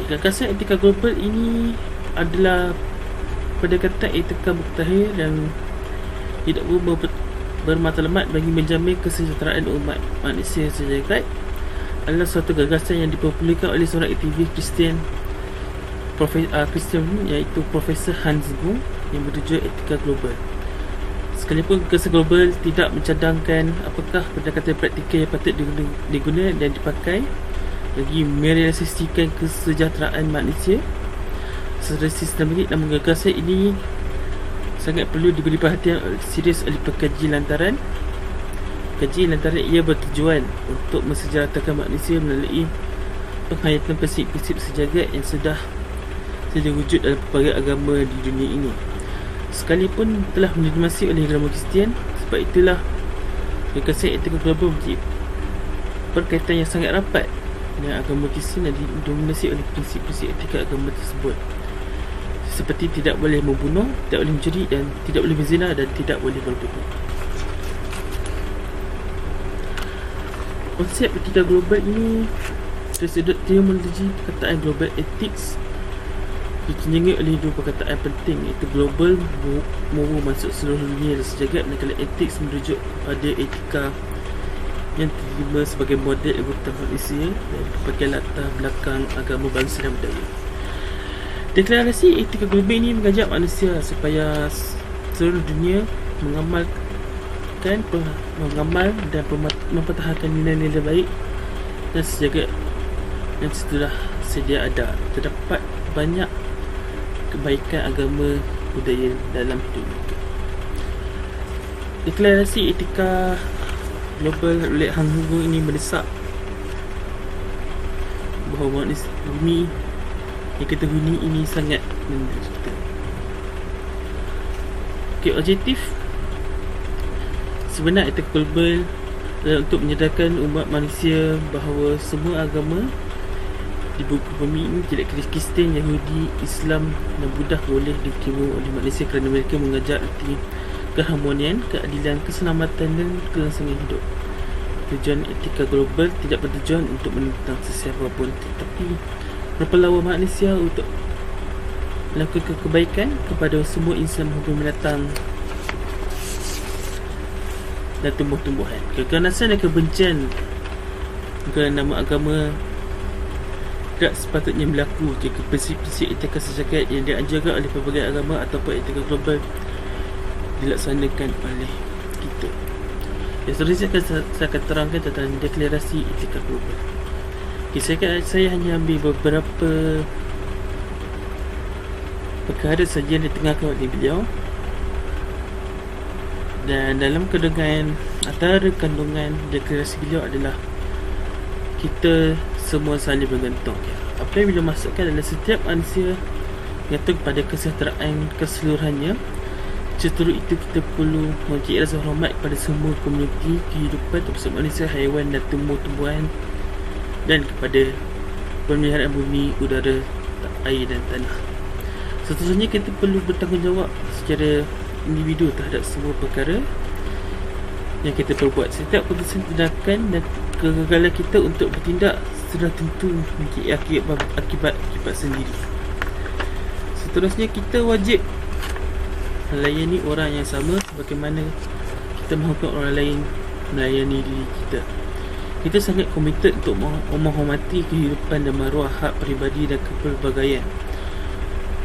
Gagasan etika global ini adalah pendekatan etika mutakhir yang tidak bermatlamat bagi menjamin kesejahteraan umat manusia sejagat. Adalah suatu gagasan yang dipopularkan oleh seorang aktivis Kristian iaitu Profesor Hans Kuhn yang bertujuan etika global. Sekalipun gagasan global tidak mencadangkan apakah pendekatan praktikal yang patut digunakan dan dipakai bagi merealisasikan kesejahteraan manusia secara sistematik, namun gagasan ini sangat perlu diberi perhatian serius oleh pengkaji lantaran ia bertujuan untuk mensejahterakan manusia melalui penghayatan prinsip-prinsip sejagat yang sudah wujud dalam pelbagai agama di dunia ini. Sekalipun telah didominasi oleh agama Kristian, sebab itulah gagasan etika global mempunyai berkaitan yang sangat rapat dengan agama Kristian dan didominasi oleh prinsip-prinsip etika agama tersebut, seperti tidak boleh membunuh, tidak boleh mencuri, dan tidak boleh berzina, dan tidak boleh berbohong. Konsep etika global ini dari sudut terminologi perkataan global ethics ditunjungi oleh 2 perkataan penting, iaitu global bermaksud seluruh dunia dan sejagat, manakala ethics merujuk pada etika yang diterima sebagai model anggota manusia dan berbagai latar belakang agama, bangsa dan budaya. Deklarasi etika global ini mengajak manusia supaya seluruh dunia mengamal dan mempertahankan nilai-nilai baik dan sejagat yang setelah sedia ada. Terdapat banyak kebaikan agama budaya dalam hidup mereka. Deklarasi etika global oleh Hans Kuhn ini mendesak bahawa bumi yang kita huni ini sangat menderita. Objektif sebenar etika global dan untuk menyedarkan umat manusia bahawa semua agama di buku bumi ini, tidak kira Kristian, Yahudi, Islam dan Buddha, boleh diterima oleh manusia kerana mereka mengajar arti keharmonian, keadilan, keselamatan dan kelangsungan hidup. Tujuan etika global tidak bertujuan untuk menentang sesiapa pun, tetapi berpelawa manusia untuk melakukan kebaikan kepada semua insan maupun binatang dan tumbuh-tumbuhan. Keganasan dan kebencian kerana nama agama tidak sepatutnya berlaku jika prinsip-prinsip etika sejagat yang diajarkan oleh pelbagai agama ataupun etika global dilaksanakan oleh kita. Yang seterusnya saya akan terangkan tentang deklarasi etika global. Saya hanya ambil beberapa perkara saja yang ditengahkan oleh beliau. Dan dalam kandungan, antara kandungan deklarasi beliau adalah kita semua saling bergantung. Apa yang beliau maksudkan adalah setiap manusia bergantung pada kesejahteraan keseluruhannya. Setelah itu kita perlu memiliki rasa hormat pada semua komuniti kehidupan termasuk manusia, haiwan dan tumbuh-tumbuhan, dan kepada pemeliharaan bumi, udara, air dan tanah. Seterusnya kita perlu bertanggungjawab secara individu terhadap semua perkara yang kita perbuat. Setiap keputusan, tindakan dan kegagalan kita untuk bertindak sudah tentu memiliki akibat sendiri. Seterusnya kita wajib melayani orang yang sama sebagaimana kita mahukan orang lain melayani diri kita. Kita sangat komited untuk menghormati kehidupan dan maruah, hak peribadi dan kepelbagaian,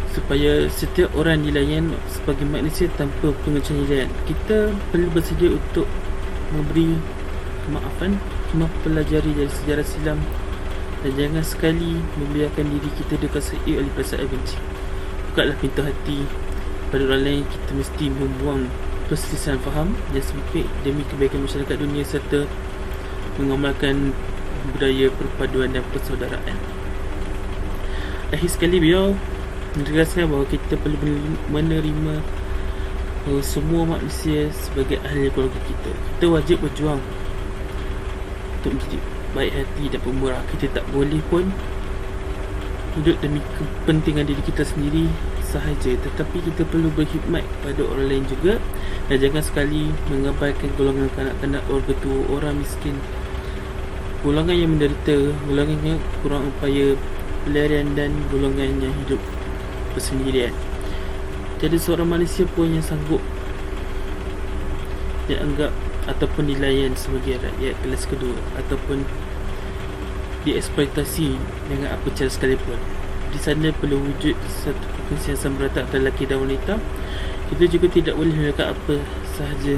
supaya setiap orang dilayan sebagai manusia tanpa pengecualian. Kita perlu bersedia untuk memberi kemaafan, mempelajari dari sejarah silam, dan jangan sekali membiarkan diri kita dikuasai oleh perasaan benci. Bukalah pintu hati pada orang lain. Kita mesti membuang perselisihan faham yang sempit demi kebaikan masyarakat dunia serta mengamalkan budaya perpaduan dan persaudaraan. Akhir sekali beliau menegaskan bahawa kita perlu menerima semua manusia sebagai ahli keluarga kita. Kita wajib berjuang untuk menjadi baik hati dan pemurah. Kita tak boleh pun hidup demi kepentingan diri kita sendiri sahaja, tetapi kita perlu berkhidmat pada orang lain juga. Dan jangan sekali mengabaikan golongan kanak-kanak, orga tua, orang miskin, golongan yang menderita, golongan yang kurang upaya pelarian, dan golongan yang hidup bersendirian. Tiada seorang manusia pun yang sanggup dianggap ataupun dilayan sebagai rakyat kelas kedua ataupun dieksploitasi dengan apa cara sekalipun. Di sana perlu wujud satu perkongsian merata antara lelaki dan wanita. Kita juga tidak boleh melakukan apa sahaja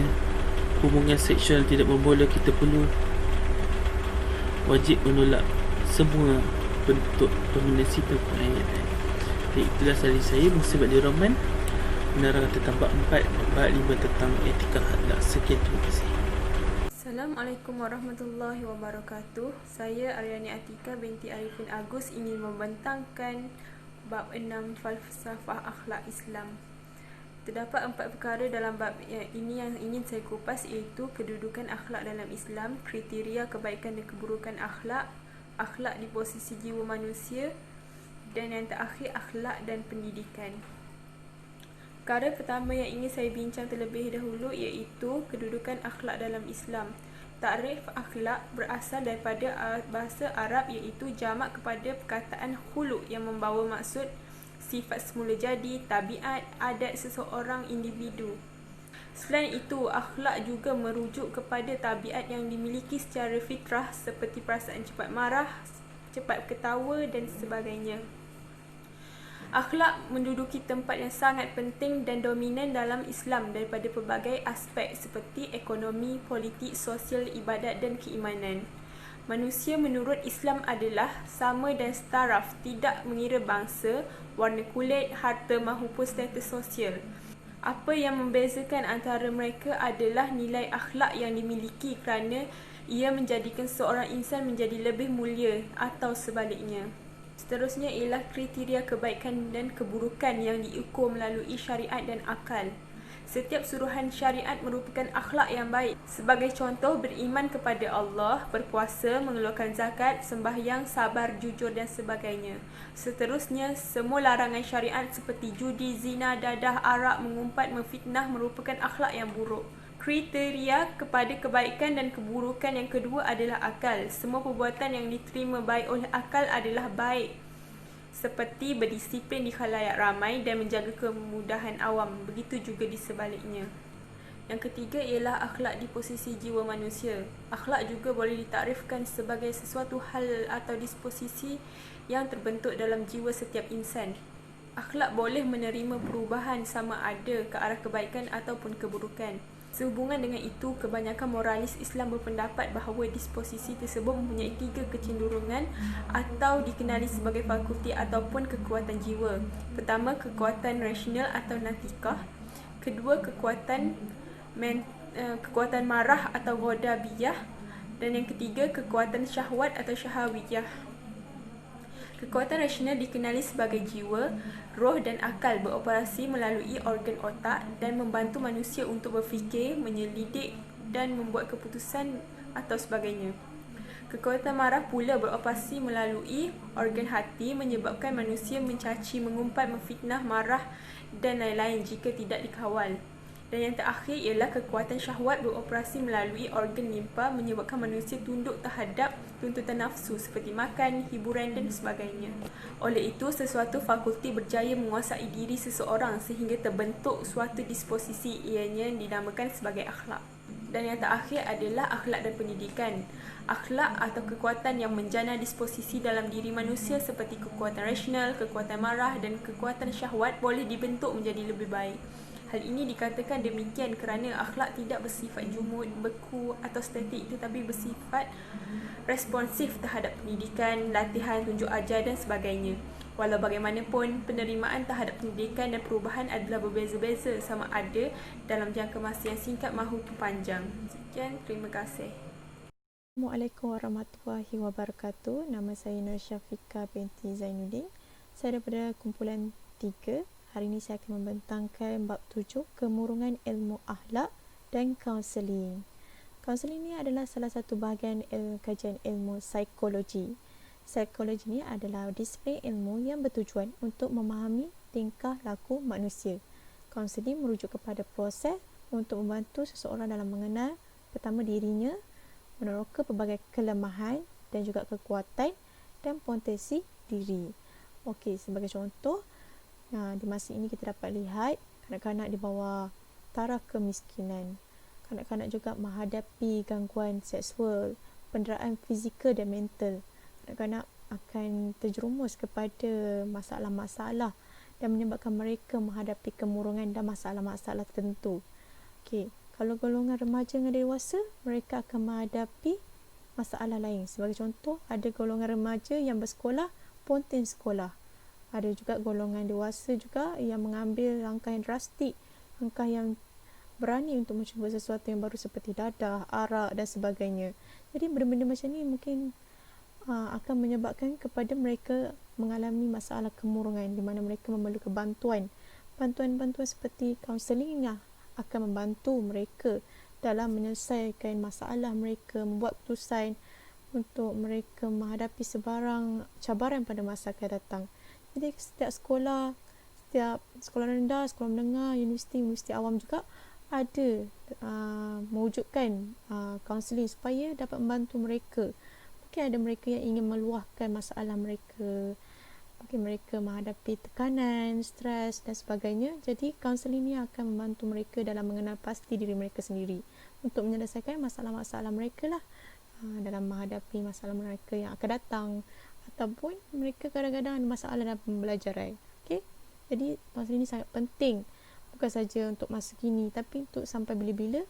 hubungan seksual tidak bermula. Kita perlu wajib menolak semua bentuk dominasi dan penganiayaan. Itulah saya Musa Abdul Rahman menerangkan tentang bab 4 dan bab 5 tentang etika akhlak. Sekian, terima kasih. Assalamualaikum warahmatullahi wabarakatuh. Saya Aryani Atika binti Arifin Agus ingin membentangkan bab 6 falsafah akhlak Islam. Terdapat 4 perkara dalam bab ini yang ingin saya kupas, iaitu kedudukan akhlak dalam Islam, kriteria kebaikan dan keburukan akhlak, akhlak di posisi jiwa manusia, dan yang terakhir akhlak dan pendidikan. Perkara pertama yang ingin saya bincang terlebih dahulu iaitu kedudukan akhlak dalam Islam. Takrif akhlak berasal daripada bahasa Arab iaitu jamak kepada perkataan khuluq yang membawa maksud sifat semula jadi, tabiat, adat seseorang individu. Selain itu, akhlak juga merujuk kepada tabiat yang dimiliki secara fitrah seperti perasaan cepat marah, cepat ketawa dan sebagainya. Akhlak menduduki tempat yang sangat penting dan dominan dalam Islam daripada pelbagai aspek seperti ekonomi, politik, sosial, ibadat dan keimanan. Manusia menurut Islam adalah sama dan setaraf, tidak mengira bangsa, warna kulit, harta maupun status sosial. Apa yang membezakan antara mereka adalah nilai akhlak yang dimiliki kerana ia menjadikan seorang insan menjadi lebih mulia atau sebaliknya. Seterusnya ialah kriteria kebaikan dan keburukan yang diukur melalui syariat dan akal. Setiap suruhan syariat merupakan akhlak yang baik. Sebagai contoh, beriman kepada Allah, berpuasa, mengeluarkan zakat, sembahyang, sabar, jujur dan sebagainya. Seterusnya, semua larangan syariat seperti judi, zina, dadah, arak, mengumpat, memfitnah merupakan akhlak yang buruk. Kriteria kepada kebaikan dan keburukan yang kedua adalah akal. Semua perbuatan yang diterima baik oleh akal adalah baik, seperti berdisiplin di khalayak ramai dan menjaga kemudahan awam. Begitu juga di sebaliknya. Yang ketiga ialah akhlak di posisi jiwa manusia. Akhlak juga boleh ditarifkan sebagai sesuatu hal atau disposisi yang terbentuk dalam jiwa setiap insan. Akhlak boleh menerima perubahan sama ada ke arah kebaikan ataupun keburukan. Sehubungan dengan itu, kebanyakan moralis Islam berpendapat bahawa disposisi tersebut mempunyai 3 kecenderungan atau dikenali sebagai fakulti ataupun kekuatan jiwa. Pertama, kekuatan rasional atau natikah. Kedua, kekuatan marah atau ghadabiyah. Dan yang ketiga, kekuatan syahwat atau syahawiyah. Kekuatan rasional dikenali sebagai jiwa, roh dan akal beroperasi melalui organ otak dan membantu manusia untuk berfikir, menyelidik dan membuat keputusan atau sebagainya. Kekuatan marah pula beroperasi melalui organ hati, menyebabkan manusia mencaci, mengumpat, memfitnah, marah dan lain-lain jika tidak dikawal. Dan yang terakhir ialah kekuatan syahwat beroperasi melalui organ limpa, menyebabkan manusia tunduk terhadap tuntutan nafsu seperti makan, hiburan dan sebagainya. Oleh itu, sesuatu fakulti berjaya menguasai diri seseorang sehingga terbentuk suatu disposisi, ianya dinamakan sebagai akhlak. Dan yang terakhir adalah akhlak dan pendidikan. Akhlak atau kekuatan yang menjana disposisi dalam diri manusia seperti kekuatan rasional, kekuatan marah dan kekuatan syahwat boleh dibentuk menjadi lebih baik. Hal ini dikatakan demikian kerana akhlak tidak bersifat jumud, beku atau statik, tetapi bersifat responsif terhadap pendidikan, latihan, tunjuk ajar dan sebagainya. Walau bagaimanapun, penerimaan terhadap pendidikan dan perubahan adalah berbeza-beza sama ada dalam jangka masa yang singkat maupun panjang. Sekian, terima kasih. Assalamualaikum warahmatullahi wabarakatuh. Nama saya Nur Syafiqah binti Zainuddin. Saya daripada kumpulan 3. Hari ini saya akan membentangkan bab 7, kemurungan ilmu akhlak dan kaunseling. Kaunseling ini adalah salah satu bahagian kajian ilmu psikologi. Psikologi ini adalah disiplin ilmu yang bertujuan untuk memahami tingkah laku manusia. Kaunseling merujuk kepada proses untuk membantu seseorang dalam mengenal pertama dirinya, meneroka pelbagai kelemahan dan juga kekuatan dan potensi diri. Okey, sebagai contoh, di masa ini kita dapat lihat kanak-kanak di bawah taraf kemiskinan. Kanak-kanak juga menghadapi gangguan seksual, penderaan fizikal dan mental. Kanak-kanak akan terjerumus kepada masalah-masalah dan menyebabkan mereka menghadapi kemurungan dan masalah-masalah tertentu. Okey, kalau golongan remaja dan dewasa, mereka akan menghadapi masalah lain. Sebagai contoh, ada golongan remaja yang bersekolah, ponten sekolah. Ada juga golongan dewasa juga yang mengambil langkah yang drastik, langkah yang berani untuk mencuba sesuatu yang baru seperti dadah, arak dan sebagainya. Jadi benda-benda macam ni mungkin akan menyebabkan kepada mereka mengalami masalah kemurungan di mana mereka memerlukan bantuan. Bantuan-bantuan seperti kaunseling lah akan membantu mereka dalam menyelesaikan masalah mereka, membuat keputusan untuk mereka menghadapi sebarang cabaran pada masa akan datang. Jadi setiap sekolah rendah, sekolah menengah, universiti awam juga ada mewujudkan kaunseling supaya dapat membantu mereka. Mungkin ada mereka yang ingin meluahkan masalah mereka, mungkin mereka menghadapi tekanan, stres dan sebagainya. Jadi kaunseling ni akan membantu mereka dalam mengenal pasti diri mereka sendiri untuk menyelesaikan masalah-masalah mereka lah dalam menghadapi masalah mereka yang akan datang, ataupun mereka kadang-kadang ada masalah dalam pembelajaran. Okay? Jadi kaunseling ini sangat penting, bukan saja untuk masa kini tapi untuk sampai bila-bila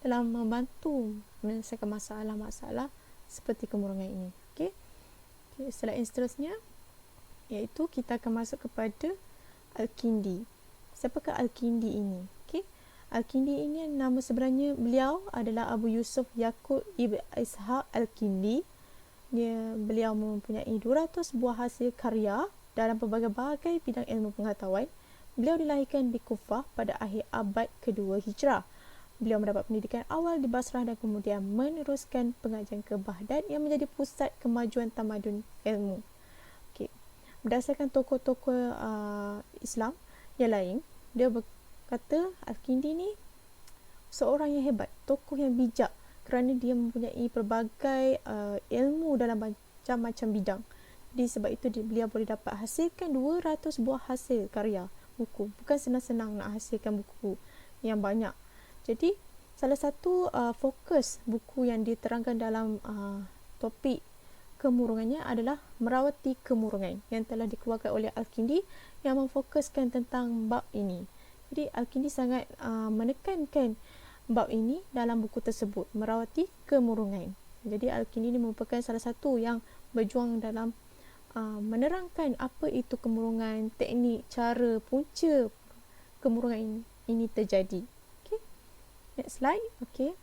dalam membantu menyelesaikan masalah-masalah seperti kemurungan ini. Okay? Seterusnya iaitu kita akan masuk kepada Al-Kindi. Siapakah Al-Kindi ini? Okay? Al-Kindi ini nama sebenarnya beliau adalah Abu Yusuf Yaqub Ibn Ishaq Al-Kindi. Beliau mempunyai 200 buah hasil karya dalam pelbagai bidang ilmu pengetahuan. Beliau dilahirkan di Kufah pada akhir abad kedua Hijrah. Beliau mendapat pendidikan awal di Basrah dan kemudian meneruskan pengajian ke Baghdad yang menjadi pusat kemajuan tamadun ilmu. Okay. Berdasarkan tokoh-tokoh Islam yang lain, dia berkata Al-Kindi ni seorang yang hebat, tokoh yang bijak kerana dia mempunyai pelbagai ilmu dalam macam-macam bidang. Jadi sebab itu beliau boleh dapat hasilkan 200 buah hasil karya buku. Bukan senang-senang nak hasilkan buku yang banyak. Jadi salah satu fokus buku yang diterangkan dalam topik kemurungannya adalah Merawati Kemurungan yang telah dikeluarkan oleh Al-Kindi yang memfokuskan tentang bab ini. Jadi Al-Kindi sangat menekankan bab ini dalam buku tersebut, Merawati Kemurungan. Jadi Al-Kindi ini merupakan salah satu yang berjuang dalam menerangkan apa itu kemurungan, teknik, cara, punca kemurungan ini terjadi. Okay. Next slide. Okay.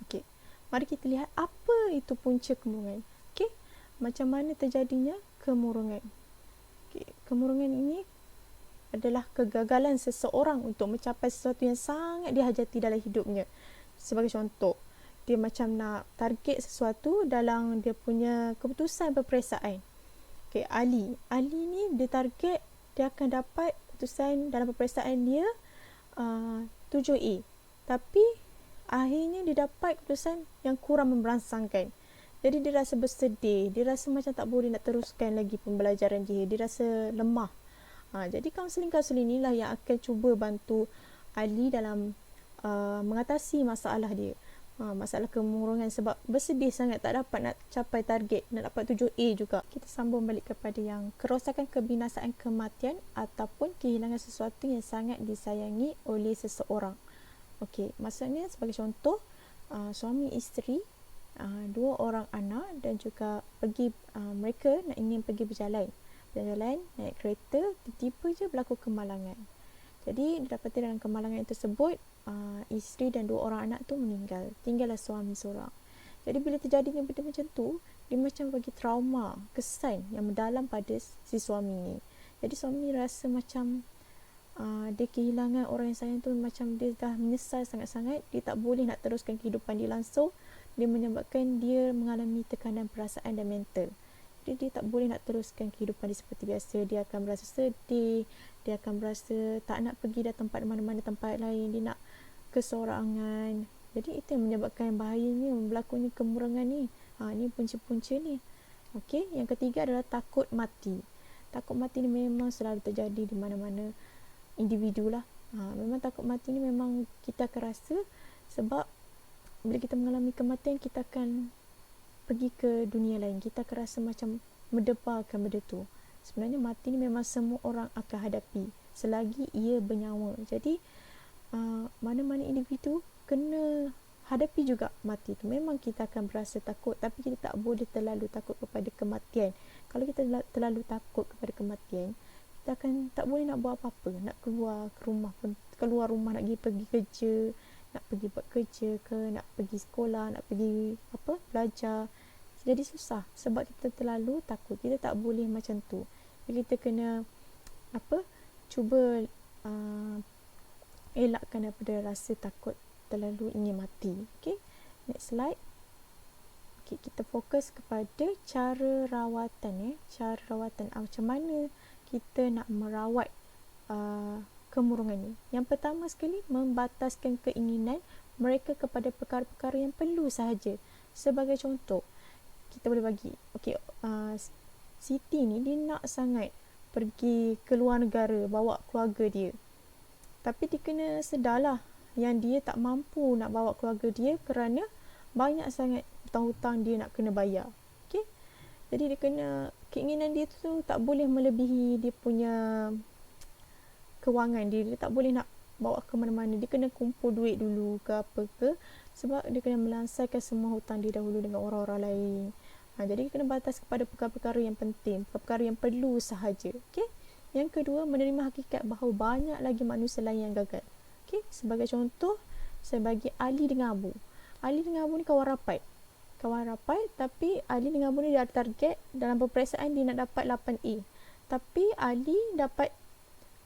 Okay. Mari kita lihat apa itu punca kemurungan. Okay. Macam mana terjadinya kemurungan. Okay. Kemurungan ini adalah kegagalan seseorang untuk mencapai sesuatu yang sangat dihajati dalam hidupnya. Sebagai contoh, dia macam nak target sesuatu dalam dia punya keputusan peperiksaan. Okay, Ali ni dia target dia akan dapat keputusan dalam peperiksaan dia 7A. Tapi akhirnya dia dapat keputusan yang kurang memberangsangkan. Jadi dia rasa bersedih, dia rasa macam tak boleh nak teruskan lagi pembelajaran dia rasa lemah. Jadi kaunseling-kaunseling inilah yang akan cuba bantu Ali dalam mengatasi masalah dia. Masalah kemurungan sebab bersedih sangat tak dapat nak capai target, nak dapat 7A juga. Kita sambung balik kepada yang kerosakan, kebinasaan, kematian ataupun kehilangan sesuatu yang sangat disayangi oleh seseorang. Okey, maksudnya sebagai contoh suami isteri, 2 orang anak dan juga pergi mereka nak ingin pergi berjalan naik kereta, tiba-tiba je berlaku kemalangan. Jadi didapati dalam kemalangan tersebut isteri dan 2 orang anak tu meninggal, tinggallah suami seorang. Jadi bila terjadinya benda macam tu, dia macam bagi trauma, kesan yang mendalam pada si suami ni. Jadi suami rasa macam dia kehilangan orang yang sayang tu, macam dia dah menyesal sangat-sangat, dia tak boleh nak teruskan kehidupan dia langsung. Dia menyebabkan dia mengalami tekanan perasaan dan mental. Jadi dia tak boleh nak teruskan kehidupan dia seperti biasa. Dia akan berasa sedih, dia akan berasa tak nak pergi dah tempat mana-mana tempat lain, dia nak kesorangan. Jadi itu yang menyebabkan bahayanya berlakunya kemurungan ni. Ni punca-punca ni. Okey, yang ketiga adalah takut mati. Takut mati ni memang selalu terjadi di mana-mana individu lah. Memang takut mati ni memang kita akan rasa sebab bila kita mengalami kematian, kita akan pergi ke dunia lain. Kita akan rasa macam mendebarkan benda tu. Sebenarnya mati ni memang semua orang akan hadapi selagi ia bernyawa. Jadi mana-mana individu kena hadapi juga mati tu. Memang kita akan berasa takut, tapi kita tak boleh terlalu takut kepada kematian. Kalau kita terlalu takut kepada kematian, kita akan tak boleh nak buat apa-apa. Nak keluar ke rumah pun, keluar rumah nak pergi kerja, nak pergi buat kerja ke, nak pergi sekolah, nak pergi belajar. Jadi susah sebab kita terlalu takut. Kita tak boleh macam tu. Kita kena cuba elakkan daripada rasa takut terlalu ingin mati. Okay, next slide. Okay, kita fokus kepada cara rawatan. Cara rawatan, macam mana kita nak merawat kemurungan ni. Yang pertama sekali, membataskan keinginan mereka kepada perkara-perkara yang perlu sahaja. Sebagai contoh, kita boleh bagi, Siti ni dia nak sangat pergi ke luar negara, bawa keluarga dia. Tapi dia kena sedarlah yang dia tak mampu nak bawa keluarga dia kerana banyak sangat hutang-hutang dia nak kena bayar. Okay? Jadi dia kena, keinginan dia tu tak boleh melebihi dia punya kewangan dia. Dia tak boleh nak bawa ke mana-mana. Dia kena kumpul duit dulu ke apa ke, sebab dia kena melansaikan semua hutang dia dahulu dengan orang-orang lain. Jadi kena batas kepada perkara-perkara yang penting, perkara yang perlu sahaja. Okay? Yang kedua, menerima hakikat bahawa banyak lagi manusia lain yang gagal. Okay? Sebagai contoh, saya bagi Ali dengan Abu. Ali dengan Abu ni kawan rapat. kawan rapat, tapi Ali dengan Abu ni dah target dalam peperiksaan dia nak dapat 8A. Tapi Ali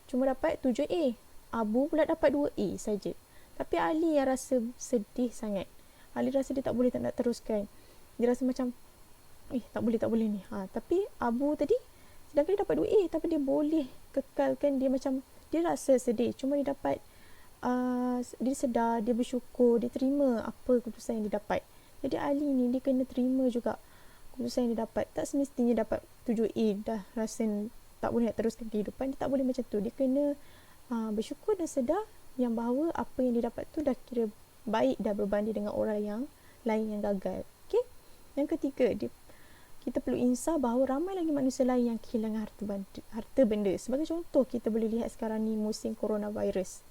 cuma dapat 7A. Abu pula dapat 2A saja. Tapi Ali yang rasa sedih sangat. Ali rasa dia tak boleh, tak nak teruskan. Dia rasa macam tak boleh ni. Tapi Abu tadi sedangkan dia dapat 2A, tapi dia boleh kekalkan. Dia rasa sedih, cuma dia dapat dia sedar, dia bersyukur, dia terima apa keputusan yang dia dapat. Jadi Ali ni dia kena terima juga keputusan yang dia dapat. Tak semestinya dapat 7A dah rasa tak boleh nak teruskan kehidupan. Dia tak boleh macam tu. Dia kena bersyukur dan sedar yang bahawa apa yang dia dapat tu dah kira baik dah berbanding dengan orang yang lain yang gagal. Okay? Yang ketiga, kita perlu insaf bahawa ramai lagi manusia lain yang kehilangan harta benda. Sebagai contoh, kita boleh lihat sekarang ni musim coronavirus.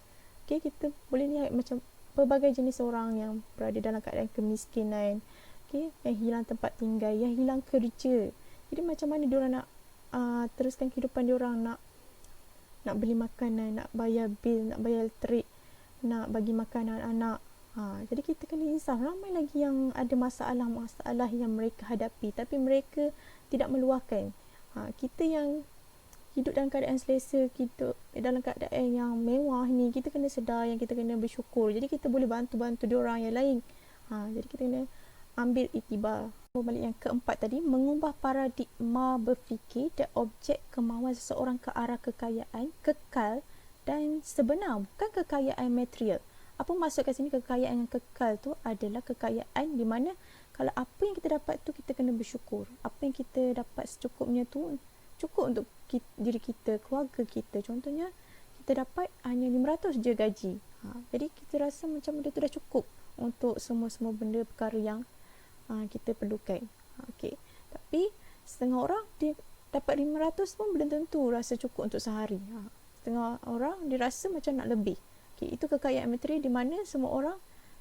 Okay, kita boleh lihat macam pelbagai jenis orang yang berada dalam keadaan kemiskinan, okay, yang hilang tempat tinggal, yang hilang kerja. Jadi macam mana diorang nak teruskan kehidupan diorang, nak beli makanan, nak bayar bil, nak bayar elektrik, nak bagi makan anak-anak. Jadi kita kena insaf, ramai lagi yang ada masalah yang mereka hadapi, tapi mereka tidak meluahkan. Kita yang hidup dalam keadaan selesa, hidup dalam keadaan yang mewah ni, kita kena sedar yang kita kena bersyukur. Jadi kita boleh bantu diorang yang lain. Jadi kita kena ambil iktibar. Balik yang keempat tadi, mengubah paradigma berfikir dan objek kemahuan seseorang ke arah kekayaan kekal dan sebenar, bukan kekayaan material. Apa maksud kat sini kekayaan yang kekal tu adalah kekayaan di mana kalau apa yang kita dapat tu kita kena bersyukur. Apa yang kita dapat secukupnya tu cukup untuk diri kita, keluarga kita. Contohnya kita dapat hanya 500 je gaji. Jadi kita rasa macam benda tu dah cukup untuk semua benda perkara yang kita perlukan. Okay. Tapi setengah orang dia dapat 500 pun belum tentu rasa cukup untuk sehari. Setengah orang dia rasa macam nak lebih. Okay. Itu kekayaan material di mana semua orang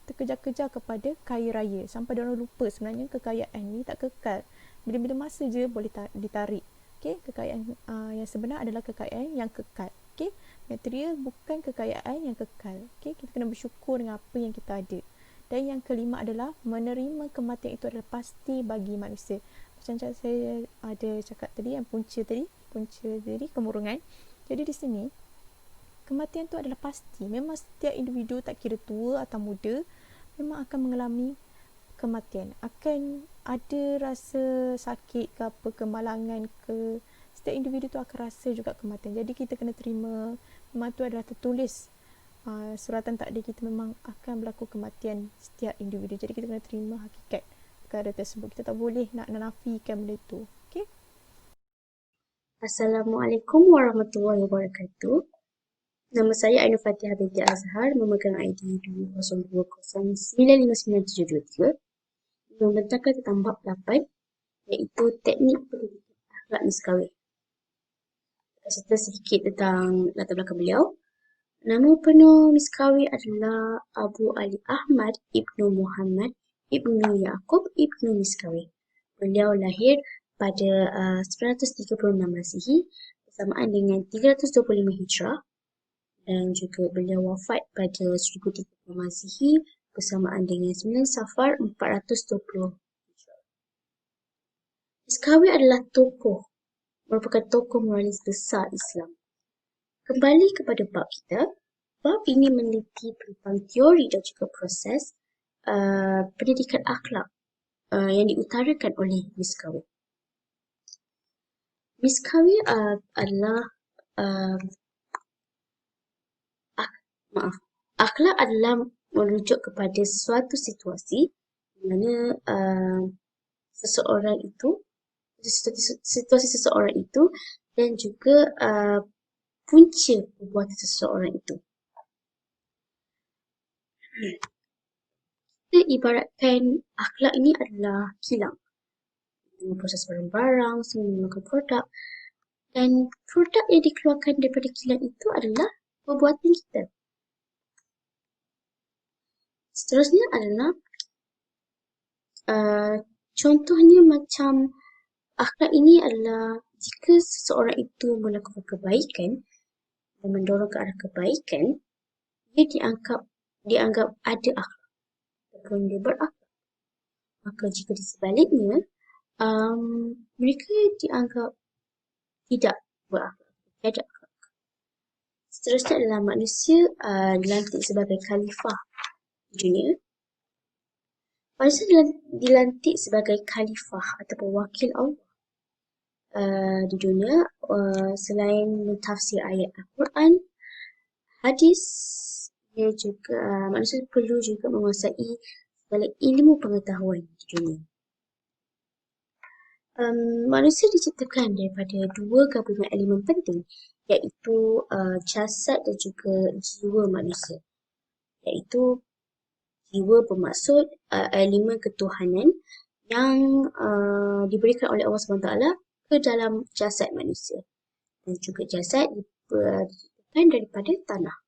terkejar-kejar kepada kaya raya sampai diorang lupa sebenarnya kekayaan ni tak kekal. Bila-bila masa je boleh ditarik. Okay, kekayaan yang sebenar adalah kekayaan yang kekal. Okay, material bukan kekayaan yang kekal. Okay, kita kena bersyukur dengan apa yang kita ada. Dan yang kelima adalah menerima kematian itu adalah pasti bagi manusia. Macam saya ada cakap tadi, yang punca tadi kemurungan. Jadi di sini kematian itu adalah pasti. Memang setiap individu, tak kira tua atau muda, memang akan mengalami kematian. Akan ada rasa sakit ke apa, kemalangan ke, setiap individu tu akan rasa juga kematian. Jadi kita kena terima, memang tu adalah tertulis suratan takdir kita, memang akan berlaku kematian setiap individu. Jadi kita kena terima hakikat perkara tersebut. Kita tak boleh nak menafikan benda tu. Okay? Assalamualaikum warahmatullahi wabarakatuh. Nama saya Ainul Fatihah binti Azhar, memegang ID 202095973, membentangkan tentang bab 8, iaitu teknik pendidikan akhlak miskawin. Cerita sedikit tentang latar belakang beliau. Nama penuh Miskawi adalah Abu Ali Ahmad Ibnu Muhammad Ibnu Yaqub Ibnu Miskawi. Beliau lahir pada 936 Masihi bersamaan dengan 325 Hijrah, dan juga beliau wafat pada 1030 Masihi bersamaan dengan 9 Safar 420 Hijrah. Miskawi adalah merupakan tokoh moralis besar Islam. Kembali kepada bab kita, bab ini meneliti tentang teori dan juga proses pendidikan akhlak yang diutarakan oleh Miskawi. Miskawi adalah akhlak adalah merujuk kepada suatu situasi di mana situasi seseorang itu dan juga punca perbuatan seseorang itu. Kita ibaratkan akhlak ini adalah kilang. Proses barang-barang, semua menggunakan produk, dan produk yang dikeluarkan daripada kilang itu adalah perbuatan kita. Seterusnya adalah contohnya macam akhlak ini adalah jika seseorang itu melakukan kebaikan dan mendorong ke arah kebaikan, dia dianggap ada akhlak ataupun dia berakhlak. Maka jika di sebaliknya, mereka dianggap tidak berakhlak, tiada akhlak. Seterusnya adalah manusia dilantik sebagai khalifah di dunia. Manusia dilantik sebagai khalifah ataupun wakil Allah di dunia selain mentafsir ayat Al-Quran, hadis. Ia juga manusia perlu juga menguasai segala ilmu pengetahuan di dunia. Manusia diciptakan daripada dua gabungan elemen penting, iaitu jasad dan juga jiwa manusia. Iaitu jiwa bermaksud elemen ketuhanan yang diberikan oleh Allah SWT ke dalam jasad manusia. Dan juga jasad diciptakan daripada tanah.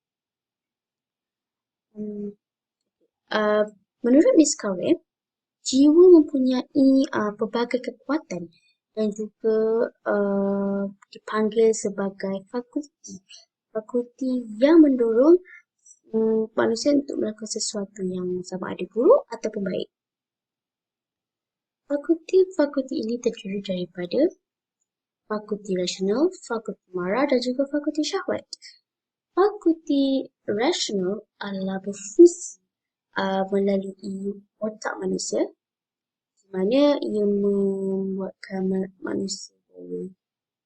Menurut Miss Cowell, jiwa mempunyai pelbagai kekuatan dan juga dipanggil sebagai fakulti yang mendorong manusia untuk melakukan sesuatu yang sama ada buruk ataupun baik. Fakulti ini terdiri daripada fakulti rasional, fakulti marah dan juga fakulti syahwat. Fakulti rasional adalah berfungsi melalui otak manusia, di mana ia membuatkan manusia boleh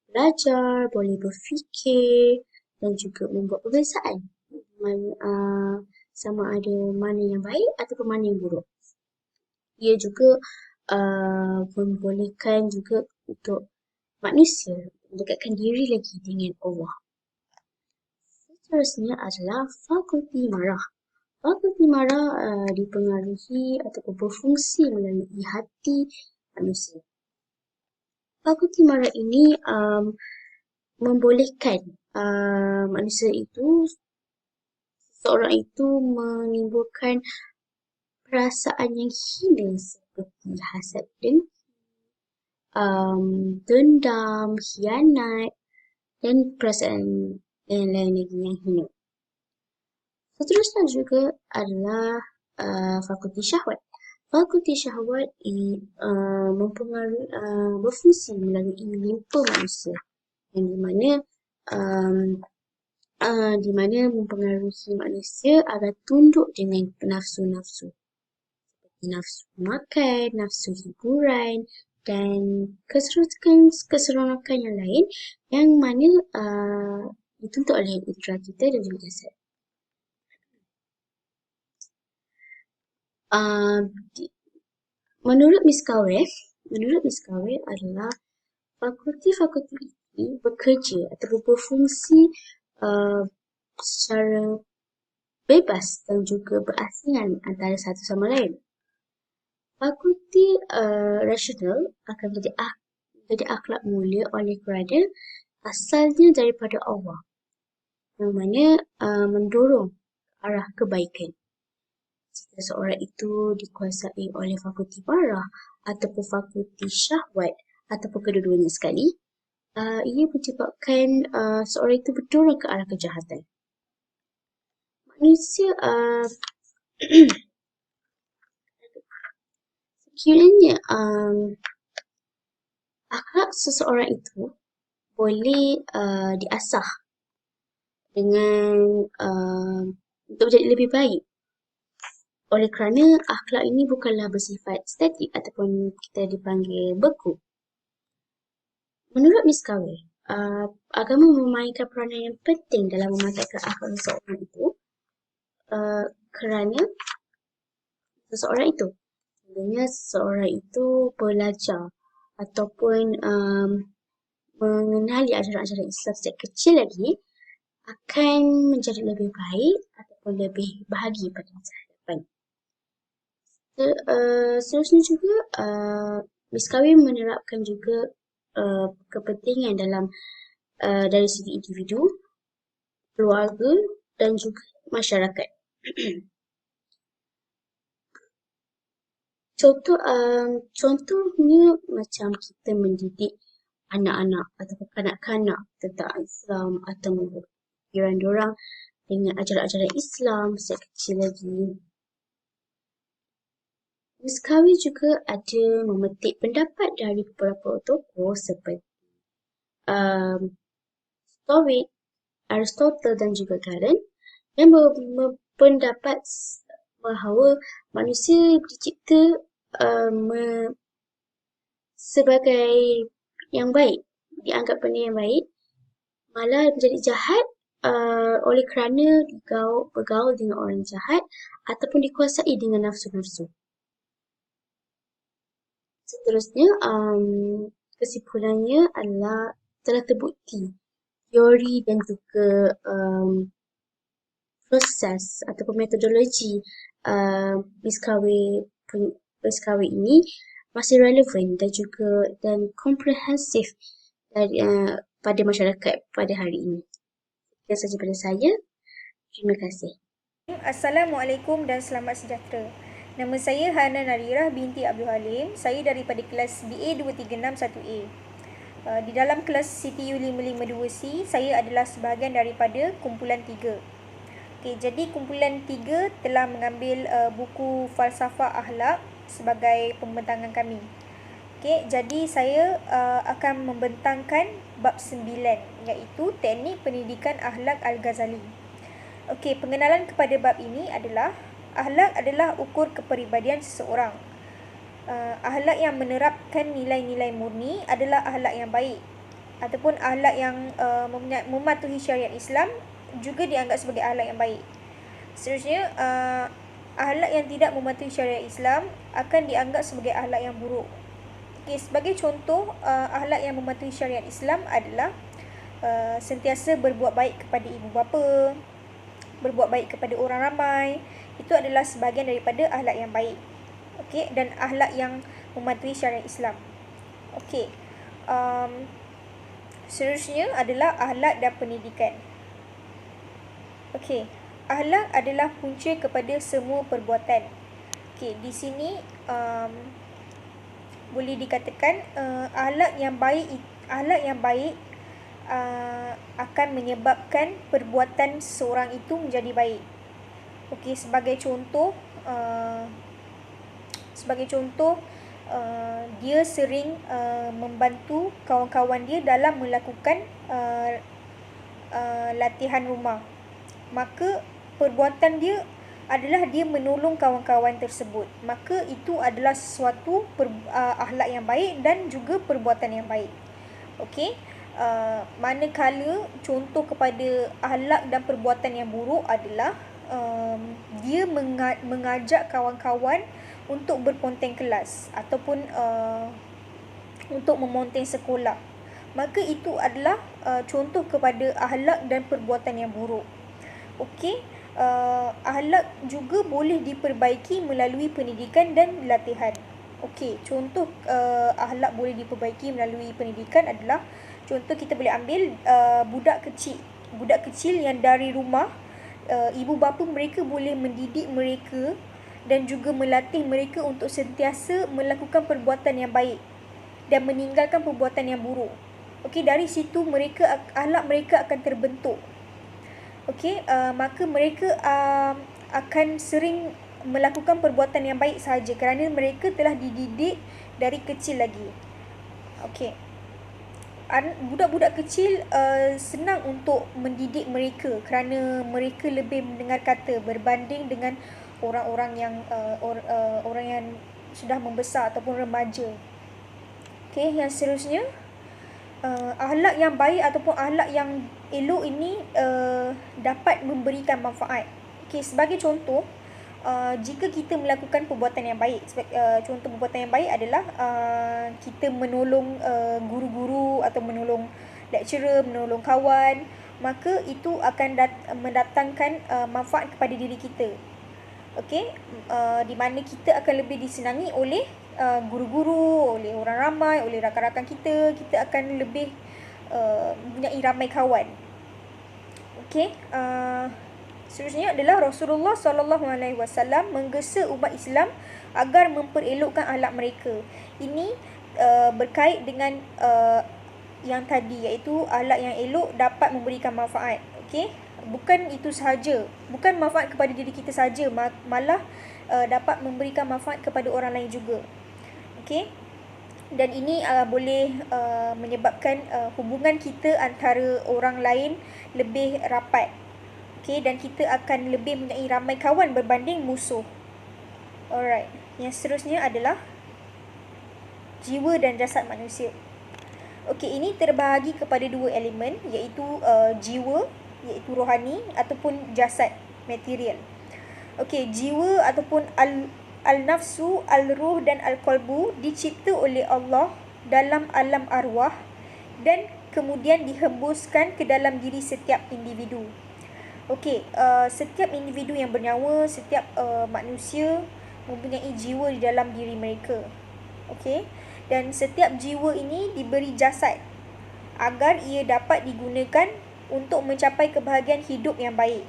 belajar, boleh berfikir dan juga membuat perbezaan sama ada mana yang baik ataupun mana yang buruk. Ia juga membolehkan juga untuk manusia mendekatkan diri lagi dengan Allah. Seterusnya adalah fakulti marah. Fakulti marah dipengaruhi ataupun berfungsi melalui hati manusia. Fakulti marah ini membolehkan seseorang itu menimbulkan perasaan yang hina seperti hasad dengki, dendam, khianat dan perasaan yang lain lagi yang hina. Seterusnya juga adalah fakulti syahwat. Fakulti syahwat berfungsi melalui limpa manusia, yang di mana mempengaruhi manusia agar tunduk dengan nafsu-nafsu seperti nafsu makan, nafsu hiburan dan keseronokan yang lain yang mana dituntut oleh indera kita dan juga jasad. Menurut Miss Cowell adalah fakulti-fakulti ini bekerja atau berfungsi secara bebas dan juga berasingan antara satu sama lain. Fakulti rasional akan menjadi akhlak mulia oleh kerana asalnya daripada Allah, yang mana mendorong ke arah kebaikan. Jika seorang itu dikuasai oleh fakulti marah ataupun fakulti syahwat ataupun kedua-duanya sekali, ia menyebabkan seorang itu berdorong ke arah kejahatan. Manusia sekiranya akhlak seseorang itu boleh diasah dengan untuk menjadi lebih baik. Oleh kerana akhlak ini bukanlah bersifat statik ataupun kita dipanggil beku. Menurut Miss Cowell, agama memainkan peranan yang penting dalam memantapkan akhlak seseorang itu kerana seseorang itu belajar ataupun mengenali ajaran-ajaran Islam sejak kecil lagi akan menjadi lebih baik ataupun lebih bahagia pada masa hadapan. Seterusnya juga Miss Cowell menerapkan juga kepentingan dari segi individu, keluarga dan juga masyarakat. Contohnya macam kita mendidik anak-anak ataupun kanak-kanak tentang Islam atau pemikiran diorang dengan ajaran-ajaran Islam sejak kecil lagi. Miskawi juga ada memetik pendapat dari beberapa tokoh seperti Stoic, Aristotle dan juga Galen yang berpendapat bahawa manusia dicipta sebagai yang baik, dianggap benda yang baik, malah menjadi jahat oleh kerana bergaul dengan orang jahat ataupun dikuasai dengan nafsu-nafsu. Seterusnya, kesimpulannya adalah telah terbukti teori dan juga proses ataupun metodologi miskawi ini masih relevan dan komprehensif pada masyarakat pada hari ini. Sekian sahaja pada saya. Terima kasih. Assalamualaikum dan selamat sejahtera. Nama saya Hana Narirah binti Abdul Halim. Saya daripada kelas BA 2361A. Di dalam kelas CPU 552C, saya adalah sebahagian daripada kumpulan 3. Okay, jadi kumpulan 3 telah mengambil buku Falsafah Akhlak sebagai pembentangan kami. Okay, jadi saya akan membentangkan bab 9, iaitu Teknik Pendidikan Akhlak Al-Ghazali. Okey, pengenalan kepada bab ini adalah akhlak adalah ukur kepribadian seseorang. Akhlak yang menerapkan nilai-nilai murni adalah akhlak yang baik, ataupun akhlak yang mematuhi syariat Islam juga dianggap sebagai akhlak yang baik. Seterusnya, akhlak yang tidak mematuhi syariat Islam akan dianggap sebagai akhlak yang buruk. Okey, sebagai contoh, akhlak yang mematuhi syariat Islam adalah sentiasa berbuat baik kepada ibu bapa, berbuat baik kepada orang ramai. Itu adalah sebahagian daripada akhlak yang baik. Okey, dan akhlak yang mematuhi syariat Islam. Okey. Seterusnya adalah akhlak dan pendidikan. Okey, akhlak adalah punca kepada semua perbuatan. Okey, di sini boleh dikatakan akhlak yang baik akan menyebabkan perbuatan seseorang itu menjadi baik. Okey, sebagai contoh, dia sering membantu kawan-kawan dia dalam melakukan latihan rumah. Maka perbuatan dia adalah dia menolong kawan-kawan tersebut. Maka itu adalah sesuatu akhlak yang baik dan juga perbuatan yang baik. Okey. Manakala contoh kepada akhlak dan perbuatan yang buruk adalah dia mengajak kawan-kawan untuk berponteng kelas ataupun untuk memonteng sekolah. Maka itu adalah contoh kepada akhlak dan perbuatan yang buruk. Okey, akhlak juga boleh diperbaiki melalui pendidikan dan latihan. Okey, contoh akhlak boleh diperbaiki melalui pendidikan adalah, contoh kita boleh ambil budak kecil yang dari rumah ibu bapa mereka boleh mendidik mereka dan juga melatih mereka untuk sentiasa melakukan perbuatan yang baik dan meninggalkan perbuatan yang buruk. Okey, dari situ akhlak mereka akan terbentuk. Okey, maka mereka akan sering melakukan perbuatan yang baik sahaja kerana mereka telah dididik dari kecil lagi. Okey. Budak-budak kecil senang untuk mendidik mereka kerana mereka lebih mendengar kata berbanding dengan orang-orang yang orang yang sudah membesar ataupun remaja. Okey, yang seterusnya, akhlak yang baik ataupun akhlak yang elok ini dapat memberikan manfaat. Okey, sebagai contoh, jika kita melakukan perbuatan yang baik, contoh perbuatan yang baik adalah kita menolong guru-guru atau menolong lecturer, menolong kawan, maka itu akan mendatangkan manfaat kepada diri kita. Okey, di mana kita akan lebih disenangi oleh guru-guru, oleh orang ramai, oleh rakan-rakan kita. Kita akan lebih mempunyai ramai kawan. Okey, seterusnya adalah Rasulullah SAW menggesa umat Islam agar memperelokkan akhlak mereka. Ini berkait dengan yang tadi, iaitu akhlak yang elok dapat memberikan manfaat. Okey, Bukan itu sahaja, bukan manfaat kepada diri kita saja, malah dapat memberikan manfaat kepada orang lain juga. Okey. Dan ini boleh menyebabkan hubungan kita antara orang lain lebih rapat. Okey, dan kita akan lebih mempunyai ramai kawan berbanding musuh. Alright. Yang seterusnya adalah jiwa dan jasad manusia. Okey, ini terbahagi kepada dua elemen, iaitu jiwa, iaitu rohani, ataupun jasad, material. Okey, jiwa ataupun al-nafsu, al-ruh dan al-qalbu dicipta oleh Allah dalam alam arwah dan kemudian dihembuskan ke dalam diri setiap individu. Okey, setiap individu yang bernyawa, setiap manusia mempunyai jiwa di dalam diri mereka. Okey, dan setiap jiwa ini diberi jasad agar ia dapat digunakan untuk mencapai kebahagiaan hidup yang baik.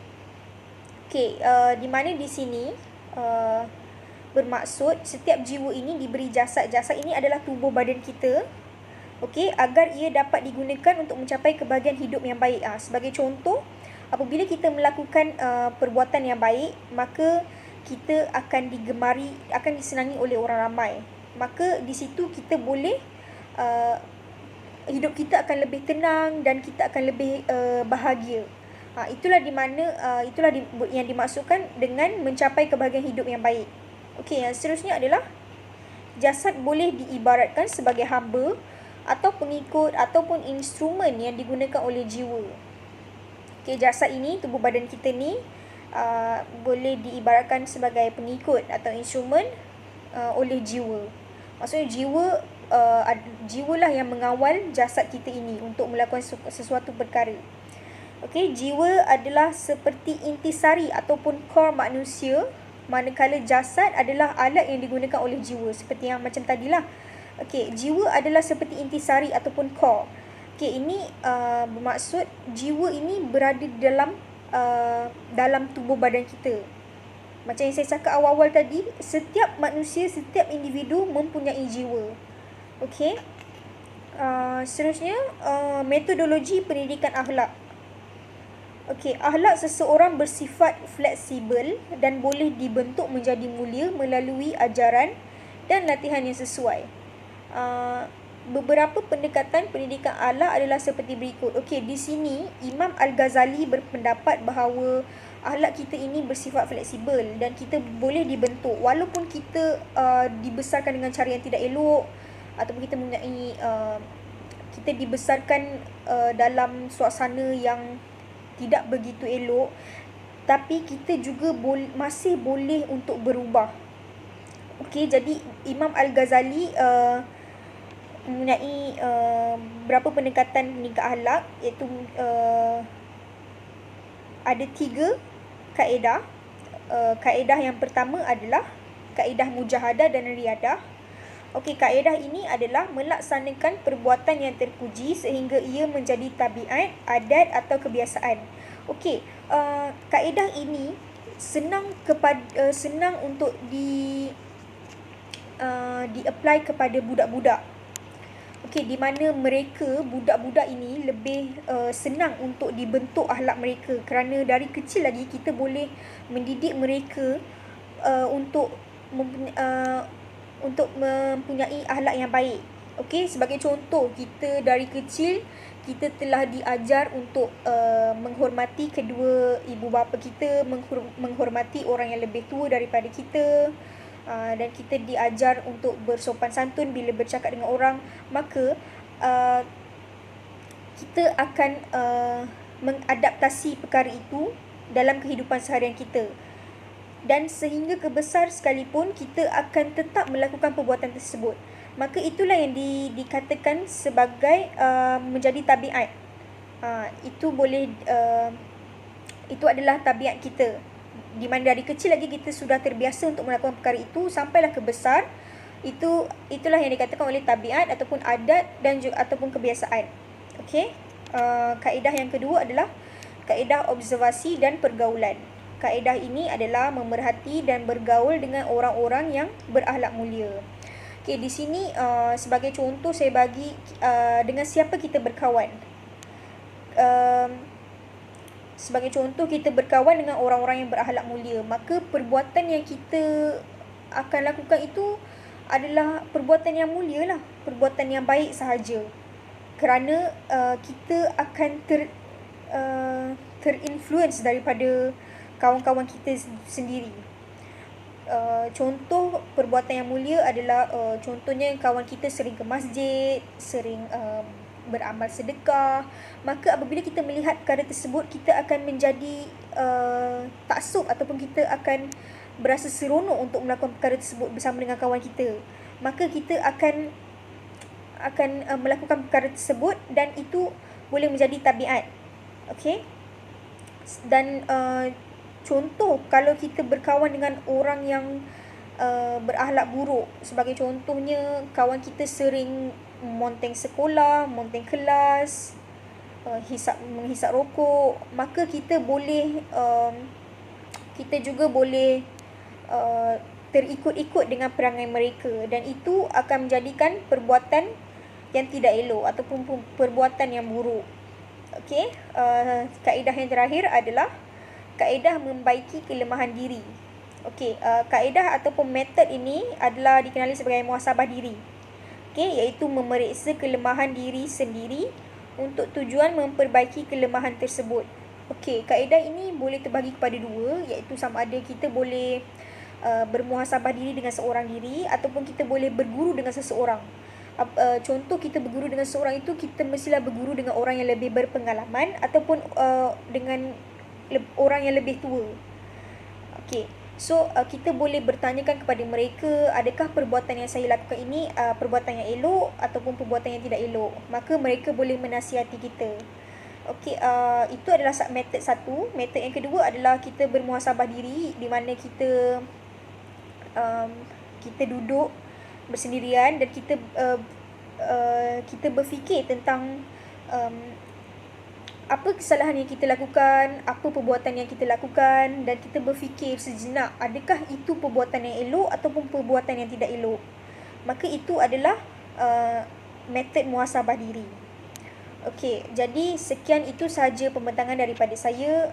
Okey, di mana di sini bermaksud setiap jiwa ini diberi jasad. Jasad ini adalah tubuh badan kita. Okey, agar ia dapat digunakan untuk mencapai kebahagiaan hidup yang baik. Sebagai contoh, apabila kita melakukan perbuatan yang baik, maka kita akan digemari, akan disenangi oleh orang ramai. Maka di situ kita boleh hidup kita akan lebih tenang dan kita akan lebih bahagia. Itulah yang dimaksudkan dengan mencapai kebahagiaan hidup yang baik. Okey, yang seterusnya adalah jasad boleh diibaratkan sebagai hamba atau pengikut ataupun instrumen yang digunakan oleh jiwa. Okey, jasad ini, tubuh badan kita ni boleh diibaratkan sebagai pengikut atau instrumen oleh jiwa. Maksudnya jiwalah yang mengawal jasad kita ini untuk melakukan sesuatu perkara. Okey, jiwa adalah seperti intisari ataupun core manusia, manakala jasad adalah alat yang digunakan oleh jiwa, seperti yang macam tadilah. Okey, jiwa adalah seperti intisari ataupun core. Okey, ini bermaksud jiwa ini berada dalam tubuh badan kita. Macam yang saya cakap awal-awal tadi, setiap manusia, setiap individu mempunyai jiwa. Okey. Seterusnya, metodologi pendidikan akhlak. Okey, akhlak seseorang bersifat fleksibel dan boleh dibentuk menjadi mulia melalui ajaran dan latihan yang sesuai. Beberapa pendekatan pendidikan akhlak adalah seperti berikut. Okey, di sini Imam Al-Ghazali berpendapat bahawa akhlak kita ini bersifat fleksibel dan kita boleh dibentuk walaupun kita dibesarkan dengan cara yang tidak elok, ataupun kita mempunyai kita dibesarkan dalam suasana yang tidak begitu elok, tapi kita juga masih boleh untuk berubah. Okey, jadi Imam Al-Ghazali mempunyai berapa pendekatan pendidikan akhlak, iaitu ada 3 kaedah. Kaedah yang pertama adalah kaedah mujahadah dan riadah. Okey, kaedah ini adalah melaksanakan perbuatan yang terpuji sehingga ia menjadi tabiat, adat atau kebiasaan. Okey, kaedah ini senang untuk di-apply kepada budak-budak. Okey, di mana budak-budak ini lebih senang untuk dibentuk akhlak mereka, kerana dari kecil lagi kita boleh mendidik mereka untuk mempunyai akhlak yang baik. Okey, sebagai contoh, kita dari kecil kita telah diajar untuk menghormati kedua ibu bapa kita, menghormati orang yang lebih tua daripada kita, dan kita diajar untuk bersopan santun bila bercakap dengan orang. Maka kita akan mengadaptasi perkara itu dalam kehidupan seharian kita, dan sehingga kebesar sekalipun kita akan tetap melakukan perbuatan tersebut. Maka itulah yang dikatakan sebagai menjadi tabiat. Itu adalah tabiat kita, di mana dari kecil lagi kita sudah terbiasa untuk melakukan perkara itu sampailah ke besar. Itulah yang dikatakan oleh tabiat ataupun adat dan juga ataupun kebiasaan. Okey. Kaedah yang kedua adalah kaedah observasi dan pergaulan. Kaedah ini adalah memerhati dan bergaul dengan orang-orang yang berakhlak mulia. Okey, di sini sebagai contoh saya bagi dengan siapa kita berkawan. Sebagai contoh, kita berkawan dengan orang-orang yang berakhlak mulia, maka perbuatan yang kita akan lakukan itu adalah perbuatan yang mulia lah, perbuatan yang baik sahaja. Kerana kita akan terinfluence daripada kawan-kawan kita sendiri. Contoh perbuatan yang mulia adalah contohnya kawan kita sering ke masjid, sering beramal sedekah. Maka apabila kita melihat perkara tersebut, kita akan menjadi taksub ataupun kita akan berasa seronok untuk melakukan perkara tersebut bersama dengan kawan kita. Maka kita akan melakukan perkara tersebut dan itu boleh menjadi tabiat. Okey? Dan contoh kalau kita berkawan dengan orang yang berakhlak buruk, sebagai contohnya kawan kita sering monteng sekolah, monteng kelas, menghisap rokok, maka kita juga boleh terikut-ikut dengan perangai mereka, dan itu akan menjadikan perbuatan yang tidak elok ataupun perbuatan yang buruk. Okey, kaedah yang terakhir adalah kaedah membaiki kelemahan diri. Okey, kaedah ataupun metod ini adalah dikenali sebagai muhasabah diri. Okey, iaitu memeriksa kelemahan diri sendiri untuk tujuan memperbaiki kelemahan tersebut. Okey, kaedah ini boleh terbahagi kepada dua, iaitu sama ada kita boleh bermuhasabah diri dengan seorang diri ataupun kita boleh berguru dengan seseorang. Contoh kita berguru dengan seseorang itu, kita mestilah berguru dengan orang yang lebih berpengalaman ataupun dengan orang yang lebih tua. Okey, so kita boleh bertanyakan kepada mereka, adakah perbuatan yang saya lakukan ini perbuatan yang elok ataupun perbuatan yang tidak elok. Maka mereka boleh menasihati kita. Okey, itu adalah metod satu. Metod yang kedua adalah kita bermuhasabah diri, di mana kita duduk bersendirian dan kita berfikir tentang apa kesalahan yang kita lakukan, apa perbuatan yang kita lakukan, dan kita berfikir sejenak, adakah itu perbuatan yang elok ataupun perbuatan yang tidak elok. Maka itu adalah metod muhasabah diri. Okey, jadi sekian itu sahaja pembentangan daripada saya.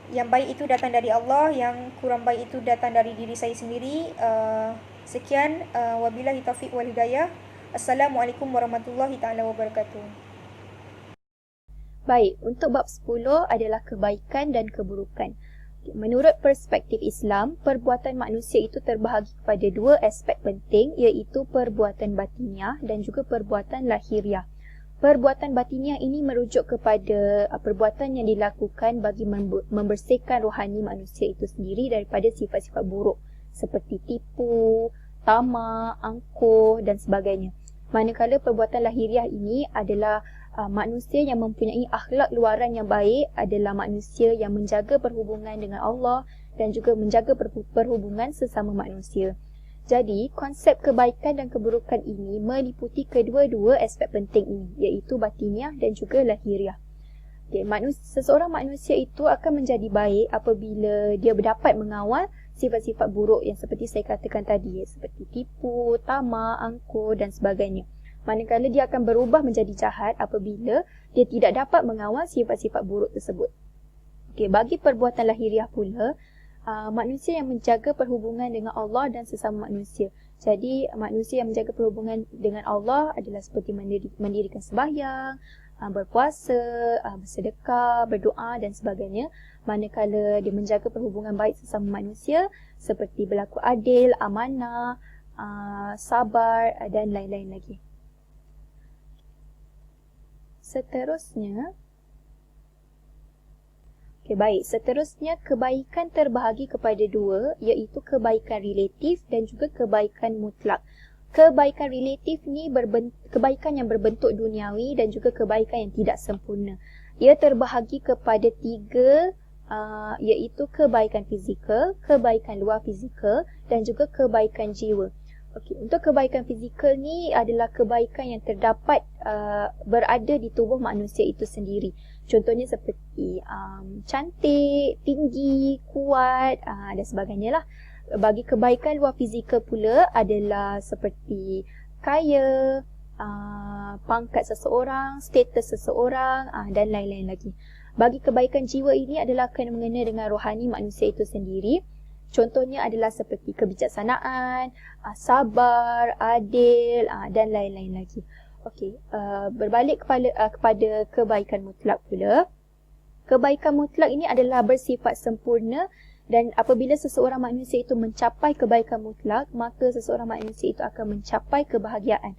Yang baik itu datang dari Allah, yang kurang baik itu datang dari diri saya sendiri. Sekian, wabillahi taufiq wal hidayah. Assalamualaikum warahmatullahi taala wabarakatuh. Baik, untuk bab 10 adalah kebaikan dan keburukan. Menurut perspektif Islam, perbuatan manusia itu terbahagi kepada dua aspek penting, iaitu perbuatan batiniah dan juga perbuatan lahiriah. Perbuatan batiniah ini merujuk kepada perbuatan yang dilakukan bagi membersihkan rohani manusia itu sendiri daripada sifat-sifat buruk seperti tipu, tamak, angkuh dan sebagainya. Manakala perbuatan lahiriah ini adalah manusia yang mempunyai akhlak luaran yang baik, adalah manusia yang menjaga perhubungan dengan Allah dan juga menjaga perhubungan sesama manusia. Jadi, konsep kebaikan dan keburukan ini meliputi kedua-dua aspek penting ini, iaitu batiniah dan juga lahiriah. Okay, seseorang manusia itu akan menjadi baik apabila dia dapat mengawal sifat-sifat buruk yang seperti saya katakan tadi, seperti tipu, tamak, angkuh dan sebagainya. Manakala dia akan berubah menjadi jahat apabila dia tidak dapat mengawal sifat-sifat buruk tersebut. Okay, bagi perbuatan lahiriah pula, manusia yang menjaga perhubungan dengan Allah dan sesama manusia. Jadi, manusia yang menjaga perhubungan dengan Allah adalah seperti mendirikan sembahyang, berpuasa, bersedekah, berdoa dan sebagainya. Manakala dia menjaga perhubungan baik sesama manusia seperti berlaku adil, amanah, sabar dan lain-lain lagi. Seterusnya, seterusnya kebaikan terbahagi kepada dua, iaitu kebaikan relatif dan juga kebaikan mutlak. Kebaikan relatif ni kebaikan yang berbentuk duniawi dan juga kebaikan yang tidak sempurna. Ia terbahagi kepada tiga, iaitu kebaikan fizikal, kebaikan luar fizikal dan juga kebaikan jiwa. Okey, untuk kebaikan fizikal ni adalah kebaikan yang terdapat berada di tubuh manusia itu sendiri. Contohnya seperti cantik, tinggi, kuat dan sebagainya lah. Bagi kebaikan luar fizikal pula adalah seperti kaya, pangkat seseorang, status seseorang dan lain-lain lagi. Bagi kebaikan jiwa ini adalah kena mengena dengan rohani manusia itu sendiri. Contohnya adalah seperti kebijaksanaan, sabar, adil dan lain-lain lagi. Okey, berbalik kepada kebaikan mutlak pula. Kebaikan mutlak ini adalah bersifat sempurna dan apabila seseorang manusia itu mencapai kebaikan mutlak, maka seseorang manusia itu akan mencapai kebahagiaan.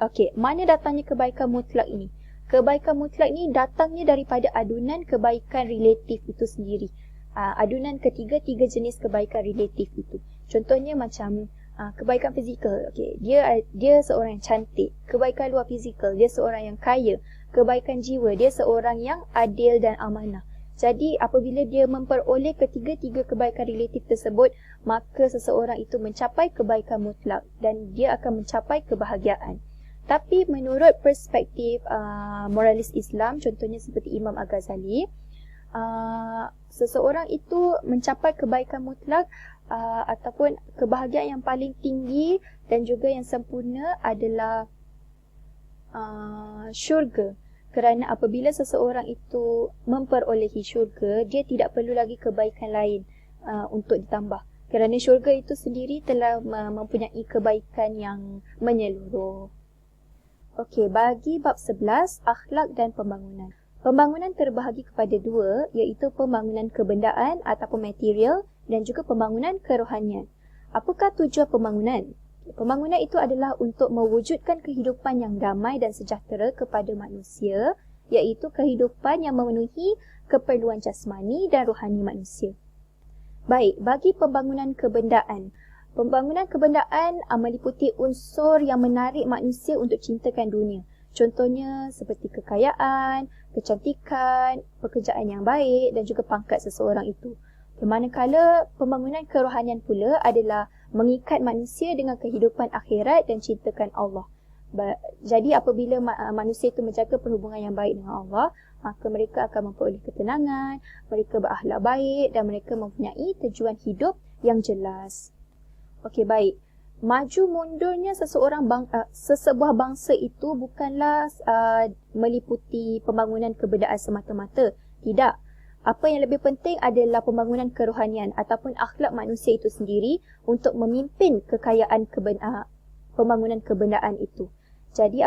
Okey, mana datangnya kebaikan mutlak ini? Kebaikan mutlak ini datangnya daripada adunan kebaikan relatif itu sendiri. Adunan tiga jenis kebaikan relatif itu. Contohnya macam kebaikan fizikal, okey, dia seorang yang cantik. Kebaikan luar fizikal, dia seorang yang kaya. Kebaikan jiwa, dia seorang yang adil dan amanah. Jadi apabila dia memperoleh ketiga-tiga kebaikan relatif tersebut, maka seseorang itu mencapai kebaikan mutlak dan dia akan mencapai kebahagiaan. Tapi menurut perspektif moralis Islam, contohnya seperti Imam Al-Ghazali, seseorang itu mencapai kebaikan mutlak ataupun kebahagiaan yang paling tinggi dan juga yang sempurna adalah syurga. Kerana apabila seseorang itu memperolehi syurga, dia tidak perlu lagi kebaikan lain untuk ditambah. Kerana syurga itu sendiri telah mempunyai kebaikan yang menyeluruh. Okey, bagi bab 11, akhlak dan pembangunan. Pembangunan terbahagi kepada dua, iaitu pembangunan kebendaan ataupun material dan juga pembangunan kerohanian. Apakah tujuan pembangunan? Pembangunan itu adalah untuk mewujudkan kehidupan yang damai dan sejahtera kepada manusia, iaitu kehidupan yang memenuhi keperluan jasmani dan rohani manusia. Baik, bagi pembangunan kebendaan. Pembangunan kebendaan meliputi unsur yang menarik manusia untuk cintakan dunia. Contohnya seperti kekayaan, kecantikan, pekerjaan yang baik dan juga pangkat seseorang itu. Manakala pembangunan kerohanian pula adalah mengikat manusia dengan kehidupan akhirat dan cintakan Allah. Jadi apabila manusia itu menjaga perhubungan yang baik dengan Allah, maka mereka akan memperoleh ketenangan, mereka berakhlak baik dan mereka mempunyai tujuan hidup yang jelas. Okey, baik. Maju mundurnya sesebuah bangsa itu bukanlah meliputi pembangunan kebendaan semata-mata. Tidak. Apa yang lebih penting adalah pembangunan kerohanian ataupun akhlak manusia itu sendiri untuk memimpin kekayaan pembangunan kebendaan itu. Jadi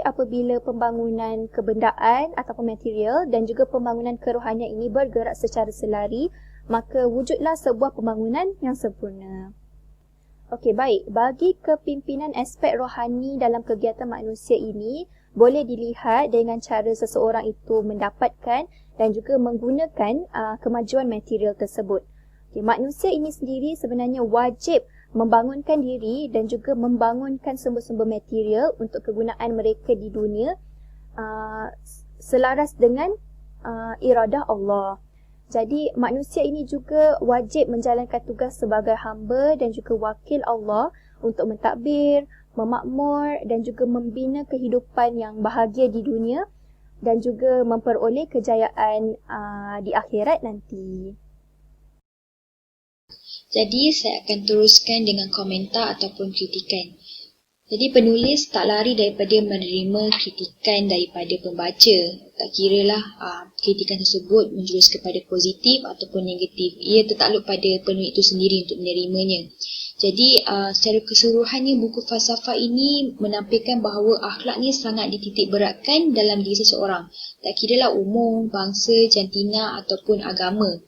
apabila pembangunan kebendaan ataupun material dan juga pembangunan kerohanian ini bergerak secara selari, maka wujudlah sebuah pembangunan yang sempurna. Okey, baik. Bagi kepimpinan aspek rohani dalam kegiatan manusia ini, boleh dilihat dengan cara seseorang itu mendapatkan dan juga menggunakan kemajuan material tersebut. Okay, manusia ini sendiri sebenarnya wajib membangunkan diri dan juga membangunkan sumber-sumber material untuk kegunaan mereka di dunia selaras dengan iradah Allah. Jadi manusia ini juga wajib menjalankan tugas sebagai hamba dan juga wakil Allah untuk mentadbir, memakmur dan juga membina kehidupan yang bahagia di dunia dan juga memperoleh kejayaan di akhirat nanti. Jadi saya akan teruskan dengan komentar ataupun kritikan. Jadi penulis tak lari daripada menerima kritikan daripada pembaca. Tak kiralah kritikan tersebut menjurus kepada positif ataupun negatif. Ia tertakluk pada penulis itu sendiri untuk menerimanya. Jadi secara keseluruhannya buku falsafah ini menampilkan bahawa akhlak ni sangat dititik beratkan dalam diri seseorang. Tak kiralah umur, bangsa, jantina ataupun agama.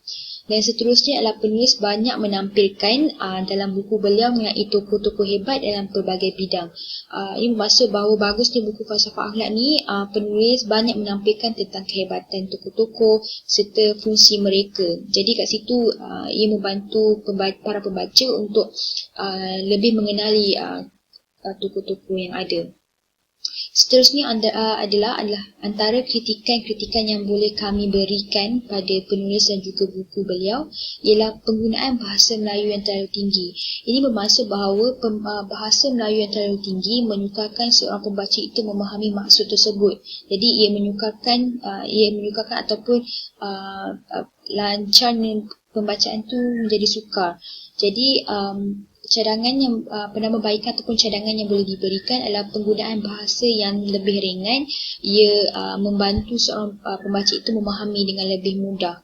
Dan seterusnya adalah penulis banyak menampilkan dalam buku beliau mengenai tokoh-tokoh hebat dalam pelbagai bidang. Ini bermaksud bahawa bagusnya buku falsafah akhlak ni penulis banyak menampilkan tentang kehebatan tokoh-tokoh serta fungsi mereka. Jadi kat situ ia membantu para pembaca untuk lebih mengenali tokoh-tokoh yang ada. Seterusnya adalah antara kritikan-kritikan yang boleh kami berikan pada penulis dan juga buku beliau ialah penggunaan bahasa Melayu yang terlalu tinggi. Ini bermaksud bahawa bahasa Melayu yang terlalu tinggi menyukarkan seorang pembaca itu memahami maksud tersebut. Jadi ia menyukarkan ataupun lancar pembacaan tu menjadi sukar. Jadi cadangan yang penambahbaikan ataupun cadangan yang boleh diberikan adalah penggunaan bahasa yang lebih ringan. Ia membantu seorang pembaca itu memahami dengan lebih mudah.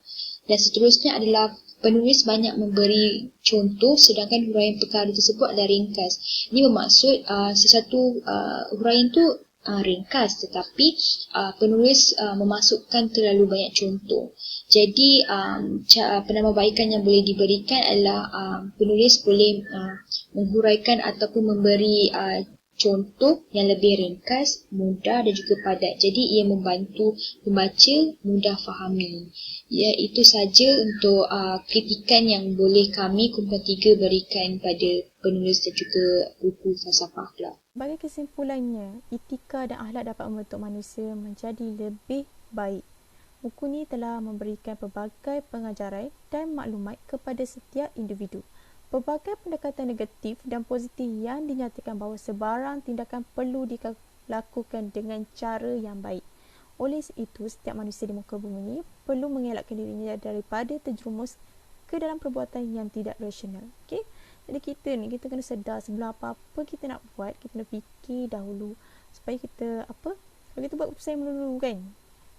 Dan seterusnya adalah penulis banyak memberi contoh sedangkan huraian perkara tersebut adalah ringkas. Ini bermaksud sesuatu huraian itu ringkas tetapi penulis memasukkan terlalu banyak contoh. Jadi penambahbaikan yang boleh diberikan adalah penulis boleh menghuraikan ataupun memberi contoh yang lebih ringkas, mudah dan juga padat. Jadi ia membantu pembaca mudah fahami. Ya, itu saja untuk kritikan yang boleh kami kumpulan 3 berikan pada penulis dan juga buku falsafah akhlak. Sebagai kesimpulannya, etika dan akhlak dapat membentuk manusia menjadi lebih baik. Buku ini telah memberikan pelbagai pengajaran dan maklumat kepada setiap individu. Pelbagai pendekatan negatif dan positif yang dinyatakan bahawa sebarang tindakan perlu dilakukan dengan cara yang baik. Oleh itu, setiap manusia di muka bumi ini perlu mengelakkan dirinya daripada terjerumus ke dalam perbuatan yang tidak rasional. Okey? Jadi kita kena sedar sebelum apa-apa kita nak buat, kita nak fikir dahulu supaya kita kalau kita buat keputusan melulu kan,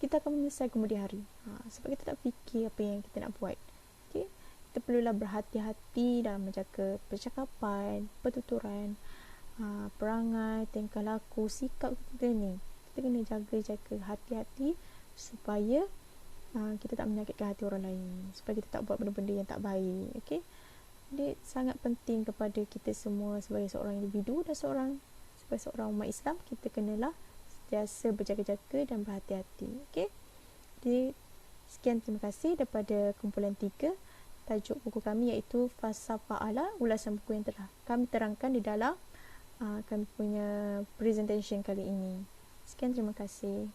kita akan menyesal kemudian hari. Sebab kita tak fikir apa yang kita nak buat. Okey? Kita perlulah berhati-hati dalam menjaga percakapan, pertuturan, perangai, tingkah laku, sikap kita ni. Kita kena jaga hati-hati supaya kita tak menyakitkan hati orang lain, supaya kita tak buat benda-benda yang tak baik. Okey? Jadi sangat penting kepada kita semua sebagai seorang individu dan sebagai seorang umat Islam, kita kenalah sentiasa berjaga-jaga dan berhati-hati. Okey? Jadi sekian, terima kasih daripada kumpulan 3. Tajuk buku kami iaitu Falsafah Akhlak, ulasan buku yang telah kami terangkan di dalam kami punya presentation kali ini. Sekian, terima kasih.